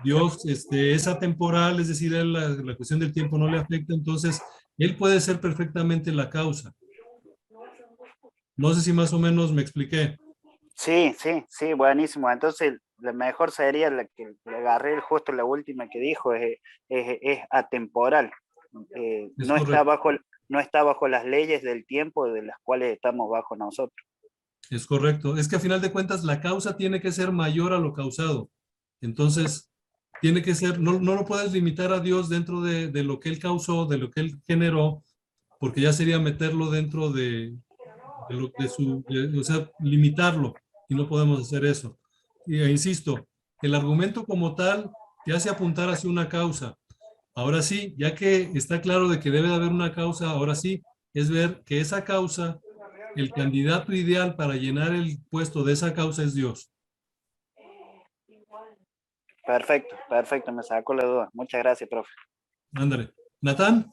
Speaker 1: Dios es atemporal, es decir, la cuestión del tiempo no le afecta, entonces Él puede ser perfectamente la causa. No sé si más o menos me expliqué.
Speaker 8: Sí, buenísimo. Entonces, lo mejor sería la que le agarré justo la última que dijo, es atemporal. No está bajo las leyes del tiempo de las cuales estamos bajo nosotros.
Speaker 1: Es correcto. Es que a final de cuentas la causa tiene que ser mayor a lo causado. Entonces, tiene que ser, no lo puedes limitar a Dios dentro de lo que Él causó, de lo que Él generó, porque ya sería meterlo dentro o sea, limitarlo, y no podemos hacer eso. Insisto, el argumento como tal te hace apuntar hacia una causa. Ahora sí, ya que está claro de que debe de haber una causa, ahora sí, es ver que esa causa, el candidato ideal para llenar el puesto de esa causa es Dios.
Speaker 8: Perfecto, perfecto, me sacó la duda. Muchas gracias, profe.
Speaker 1: Ándale. ¿Natán?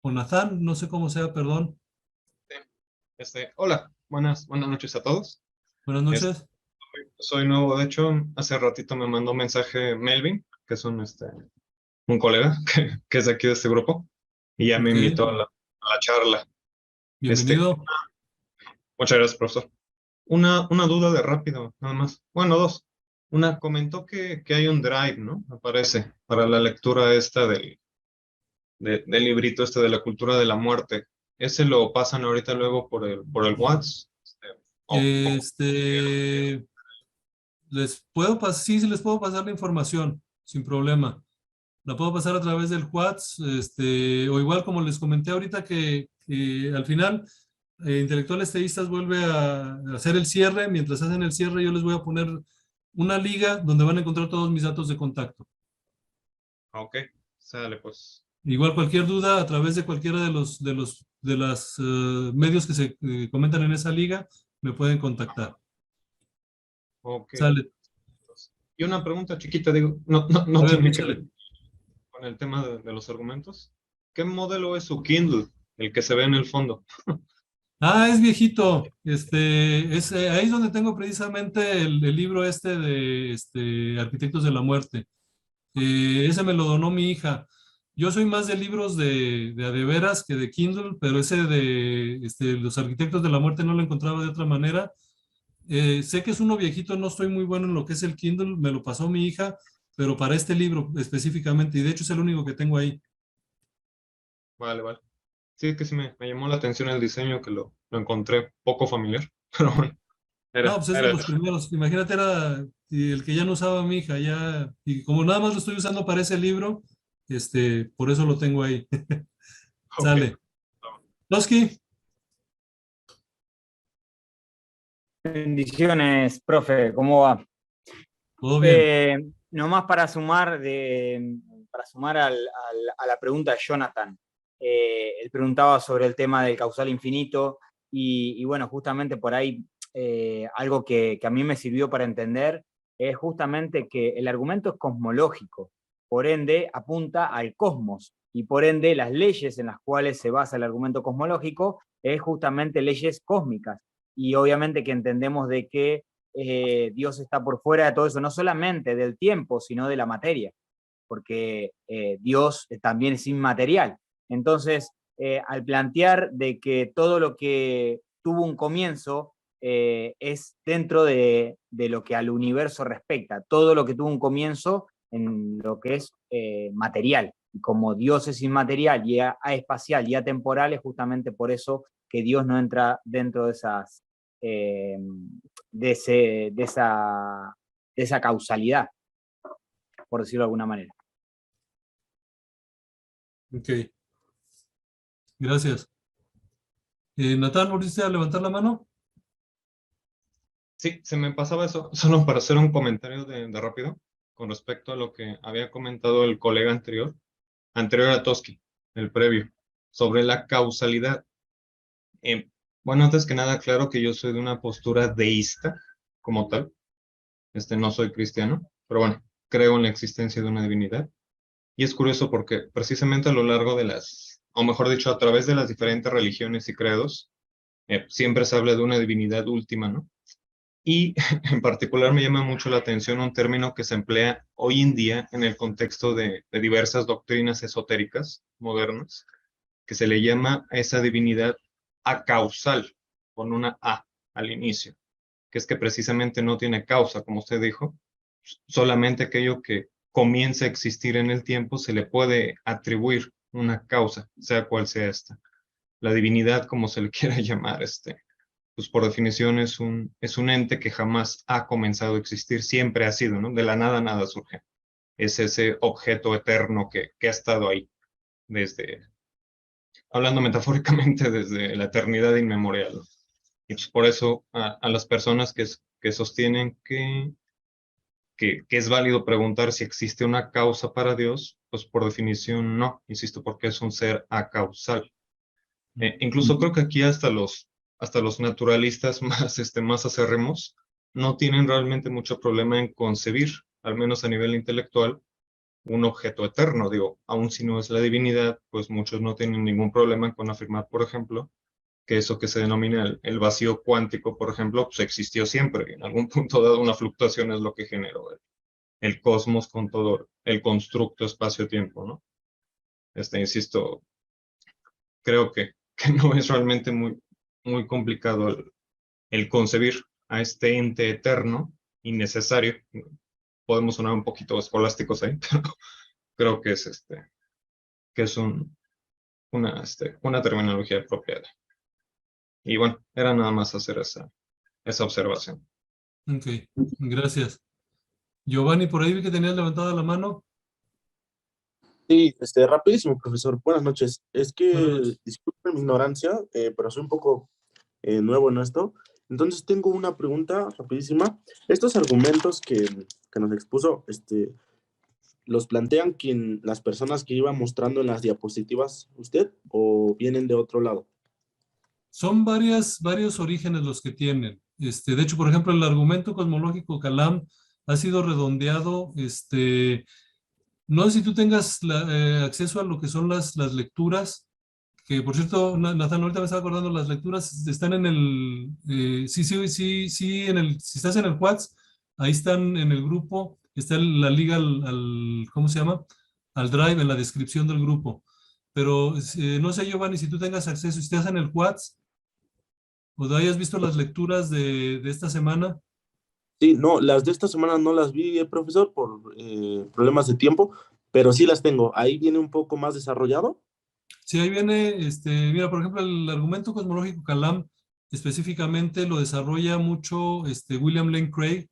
Speaker 1: O Natán, no sé cómo sea, perdón.
Speaker 9: Hola, buenas noches a todos.
Speaker 1: Buenas noches.
Speaker 9: Soy nuevo, de hecho, hace ratito me mandó un mensaje Melvin, que es un colega que es de aquí de este grupo, y ya me
Speaker 1: Ok.
Speaker 9: invitó a la charla.
Speaker 1: Bienvenido.
Speaker 9: Muchas gracias, profesor. Una duda de rápido, nada más. Bueno, dos. Una, comentó que hay un drive, ¿no? Me parece, para la lectura esta del librito este de la cultura de la muerte. ¿Ese lo pasan ahorita luego por el WhatsApp?
Speaker 1: Sí, sí les puedo pasar la información, sin problema. La puedo pasar a través del WhatsApp, o igual como les comenté ahorita que al final Intelectuales Teístas vuelve a hacer el cierre. Mientras hacen el cierre, yo les voy a poner una liga donde van a encontrar todos mis datos de contacto.
Speaker 9: Ok, sale pues.
Speaker 1: Igual cualquier duda a través de cualquiera de las medios que se comentan en esa liga, me pueden contactar.
Speaker 9: Ok.
Speaker 1: Sale.
Speaker 9: Y una pregunta chiquita, digo, no
Speaker 1: A ver,
Speaker 9: tiene que ver
Speaker 1: échale.
Speaker 9: con el tema de los argumentos. ¿Qué modelo es su Kindle, el que se ve en el fondo?
Speaker 1: Ah, es viejito. Ahí es donde tengo precisamente el libro de Arquitectos de la Muerte. Ese me lo donó mi hija. Yo soy más de libros de a de veras que de Kindle, pero ese de Los Arquitectos de la Muerte no lo encontraba de otra manera. Sé que es uno viejito, no estoy muy bueno en lo que es el Kindle, me lo pasó mi hija, pero para este libro específicamente, y de hecho es el único que tengo ahí.
Speaker 9: Vale. Sí, es que sí me llamó la atención el diseño, que lo encontré poco familiar, pero bueno,
Speaker 1: No, pues es de
Speaker 9: era
Speaker 1: los primeros. Imagínate, era el que ya no usaba mi hija, ya, y como nada más lo estoy usando para ese libro, por eso lo tengo ahí.
Speaker 9: ok.
Speaker 1: Sale. Toski,
Speaker 10: Bendiciones, profe, ¿cómo va?
Speaker 1: todo bien.
Speaker 10: Nomás para sumar, a la pregunta de Jonathan. Él preguntaba sobre el tema del causal infinito y bueno, justamente por ahí algo que a mí me sirvió para entender es justamente que el argumento es cosmológico, por ende apunta al cosmos y por ende las leyes en las cuales se basa el argumento cosmológico es justamente leyes cósmicas. Y obviamente que entendemos de que Dios está por fuera de todo eso, no solamente del tiempo, sino de la materia, porque Dios también es inmaterial. Entonces, al plantear de que todo lo que tuvo un comienzo es dentro de lo que al universo respecta, todo lo que tuvo un comienzo en lo que es material. Y como Dios es inmaterial y espacial y atemporal, es justamente por eso que Dios no entra dentro de esas de esa causalidad, por decirlo de alguna manera.
Speaker 1: Ok. Gracias. Natán, ¿volviste a levantar la mano?
Speaker 9: Sí, se me pasaba eso, solo para hacer un comentario de rápido con respecto a lo que había comentado el colega anterior a Toski, el previo, sobre la causalidad. Bueno, antes que nada, claro que yo soy de una postura deísta como tal. No soy cristiano, pero bueno, creo en la existencia de una divinidad. Y es curioso porque precisamente a lo largo de o mejor dicho, a través de las diferentes religiones y credos, siempre se habla de una divinidad última, ¿no? Y en particular me llama mucho la atención un término que se emplea hoy en día en el contexto de diversas doctrinas esotéricas modernas, que se le llama a esa divinidad acausal, con una A al inicio, que es que precisamente no tiene causa, como usted dijo, solamente aquello que comienza a existir en el tiempo se le puede atribuir una causa, sea cual sea esta. La divinidad, como se le quiera llamar, pues por definición es un ente que jamás ha comenzado a existir, siempre ha sido, ¿no? De la nada, nada surge. Es ese objeto eterno que ha estado ahí, hablando metafóricamente, desde la eternidad inmemorial, ¿no? Y pues por eso a las personas que sostienen que es válido preguntar si existe una causa para Dios, pues por definición no, insisto, porque es un ser acausal. Incluso creo que aquí hasta los naturalistas más acérrimos no tienen realmente mucho problema en concebir, al menos a nivel intelectual, un objeto eterno. Digo, aun si no es la divinidad, pues muchos no tienen ningún problema con afirmar, por ejemplo, que eso que se denomina el vacío cuántico, por ejemplo, pues existió siempre. En algún punto dado una fluctuación es lo que generó el cosmos con todo el constructo espacio-tiempo, ¿no? Insisto, creo que no es realmente muy complicado el concebir a este ente eterno, innecesario. Podemos sonar un poquito escolásticos ahí, pero creo que es una terminología apropiada. Y bueno, era nada más hacer esa observación.
Speaker 1: Ok, gracias. Giovanni, por ahí vi que tenías levantada la mano.
Speaker 11: Sí, rapidísimo, profesor. Buenas noches. Es
Speaker 1: Buenas
Speaker 11: que,
Speaker 1: noches.
Speaker 11: disculpen mi ignorancia, pero soy un poco nuevo en esto. Entonces tengo una pregunta rapidísima. Estos argumentos que nos expuso, ¿los plantean las personas que iba mostrando en las diapositivas usted o vienen de otro lado?
Speaker 1: Son varios orígenes los que tienen. De hecho, por ejemplo, el argumento cosmológico Kalam ha sido redondeado. No sé si tú tengas acceso a lo que son las lecturas, que por cierto, Nathan, ahorita me estaba acordando, las lecturas están en el, sí, si estás en el WhatsApp, ahí están en el grupo, está la liga ¿cómo se llama? Al Drive, en la descripción del grupo. Pero no sé, Giovanni, si tú tengas acceso, si estás en el WhatsApp, o te hayas visto las lecturas de esta semana.
Speaker 11: Sí, no, las de esta semana no las vi, profesor, por problemas de tiempo, pero sí las tengo. Ahí viene un poco más desarrollado.
Speaker 1: Sí, ahí viene, mira, por ejemplo, el argumento cosmológico Kalam específicamente lo desarrolla mucho William Lane Craig,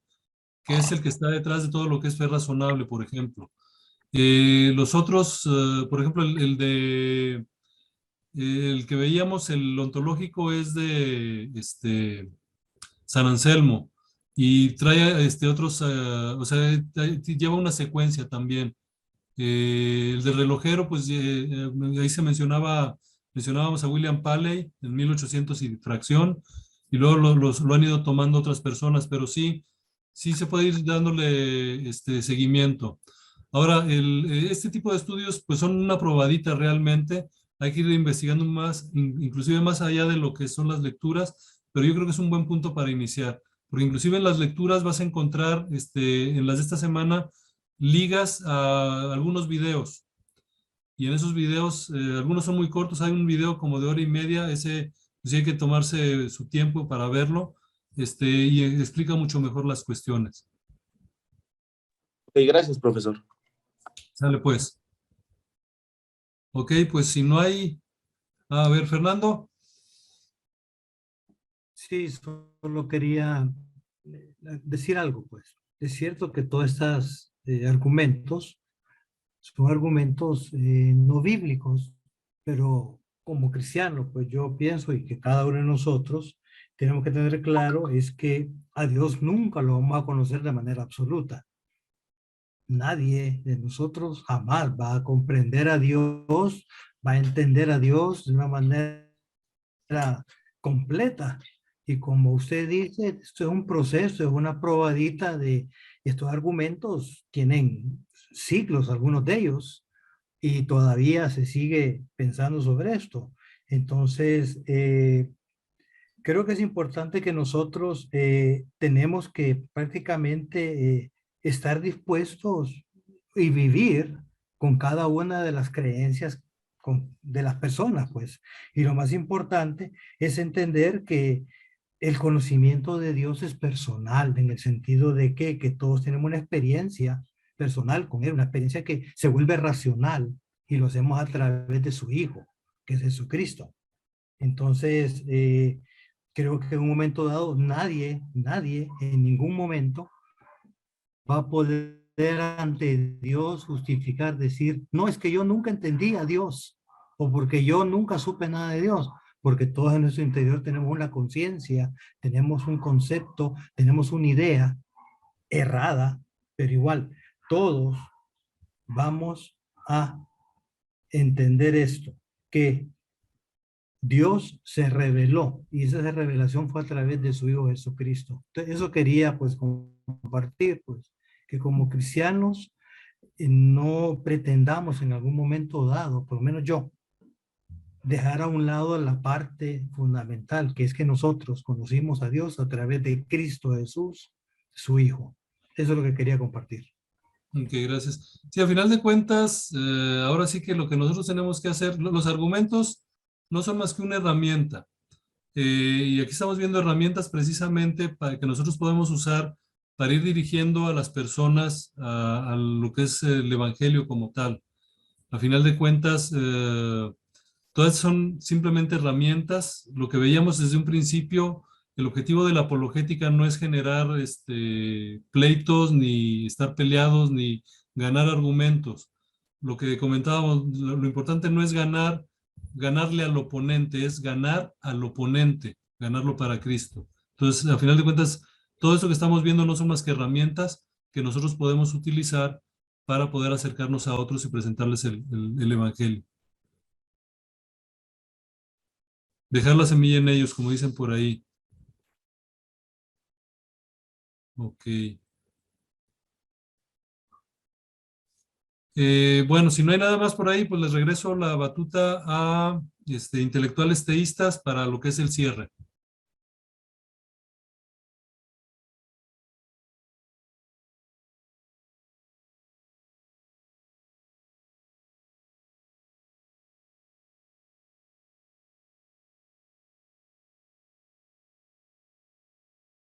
Speaker 1: que es el que está detrás de todo lo que es fe razonable, por ejemplo. Los otros, por ejemplo, el que veíamos, el ontológico, es de San Anselmo, y trae otros, o sea, lleva una secuencia también. El de relojero, pues ahí mencionábamos a William Paley en 1800 y fracción, y luego lo han ido tomando otras personas, pero sí se puede ir dándole seguimiento. Ahora, este tipo de estudios pues son una probadita realmente. Hay que ir investigando más, inclusive más allá de lo que son las lecturas, pero yo creo que es un buen punto para iniciar, porque inclusive en las lecturas vas a encontrar, en las de esta semana, ligas a algunos videos, y en esos videos, algunos son muy cortos. Hay un video como de 1 hora y media, ese pues hay que tomarse su tiempo para verlo, y explica mucho mejor las cuestiones.
Speaker 11: Ok, gracias, profesor.
Speaker 1: Sale pues. Ok, pues si no hay... A ver, Fernando.
Speaker 3: Sí, solo quería decir algo, pues. Es cierto que todos estos argumentos son argumentos no bíblicos, pero como cristiano, pues yo pienso y que cada uno de nosotros tenemos que tener claro es que a Dios nunca lo vamos a conocer de manera absoluta. Nadie de nosotros jamás va a comprender a Dios, va a entender a Dios de una manera completa. Y como usted dice, esto es un proceso, es una probadita de estos argumentos, tienen siglos algunos de ellos, y todavía se sigue pensando sobre esto. Entonces, creo que es importante que nosotros tenemos que prácticamente estar dispuestos y vivir con cada una de las creencias de las personas, pues. Y lo más importante es entender que el conocimiento de Dios es personal, en el sentido de que todos tenemos una experiencia personal con Él, una experiencia que se vuelve racional, y lo hacemos a través de su Hijo, que es Jesucristo. Entonces, creo que en un momento dado nadie en ningún momento va a poder ante Dios justificar, decir, no, es que yo nunca entendí a Dios, o porque yo nunca supe nada de Dios, porque todos en nuestro interior tenemos una conciencia, tenemos un concepto, tenemos una idea errada, pero igual, todos vamos a entender esto, que Dios se reveló y esa revelación fue a través de su Hijo Jesucristo. Entonces, eso quería pues compartir, pues, que como cristianos no pretendamos en algún momento dado, por lo menos yo, dejar a un lado la parte fundamental, que es que nosotros conocimos a Dios a través de Cristo Jesús, su Hijo. Eso es lo que quería compartir.
Speaker 1: Ok, gracias. Sí, a final de cuentas, ahora sí que lo que nosotros tenemos que hacer, los argumentos no son más que una herramienta. Y aquí estamos viendo herramientas precisamente para que nosotros podemos usar para ir dirigiendo a las personas a lo que es el Evangelio como tal. A final de cuentas, todas son simplemente herramientas. Lo que veíamos desde un principio, el objetivo de la apologética no es generar pleitos, ni estar peleados, ni ganar argumentos. Lo que comentábamos, lo importante no es ganarle al oponente, es ganar al oponente, ganarlo para Cristo. Entonces, a final de cuentas, todo esto que estamos viendo no son más que herramientas que nosotros podemos utilizar para poder acercarnos a otros y presentarles el Evangelio. Dejar la semilla en ellos, como dicen por ahí. Ok. Bueno, si no hay nada más por ahí, pues les regreso la batuta a intelectuales teístas para lo que es el cierre.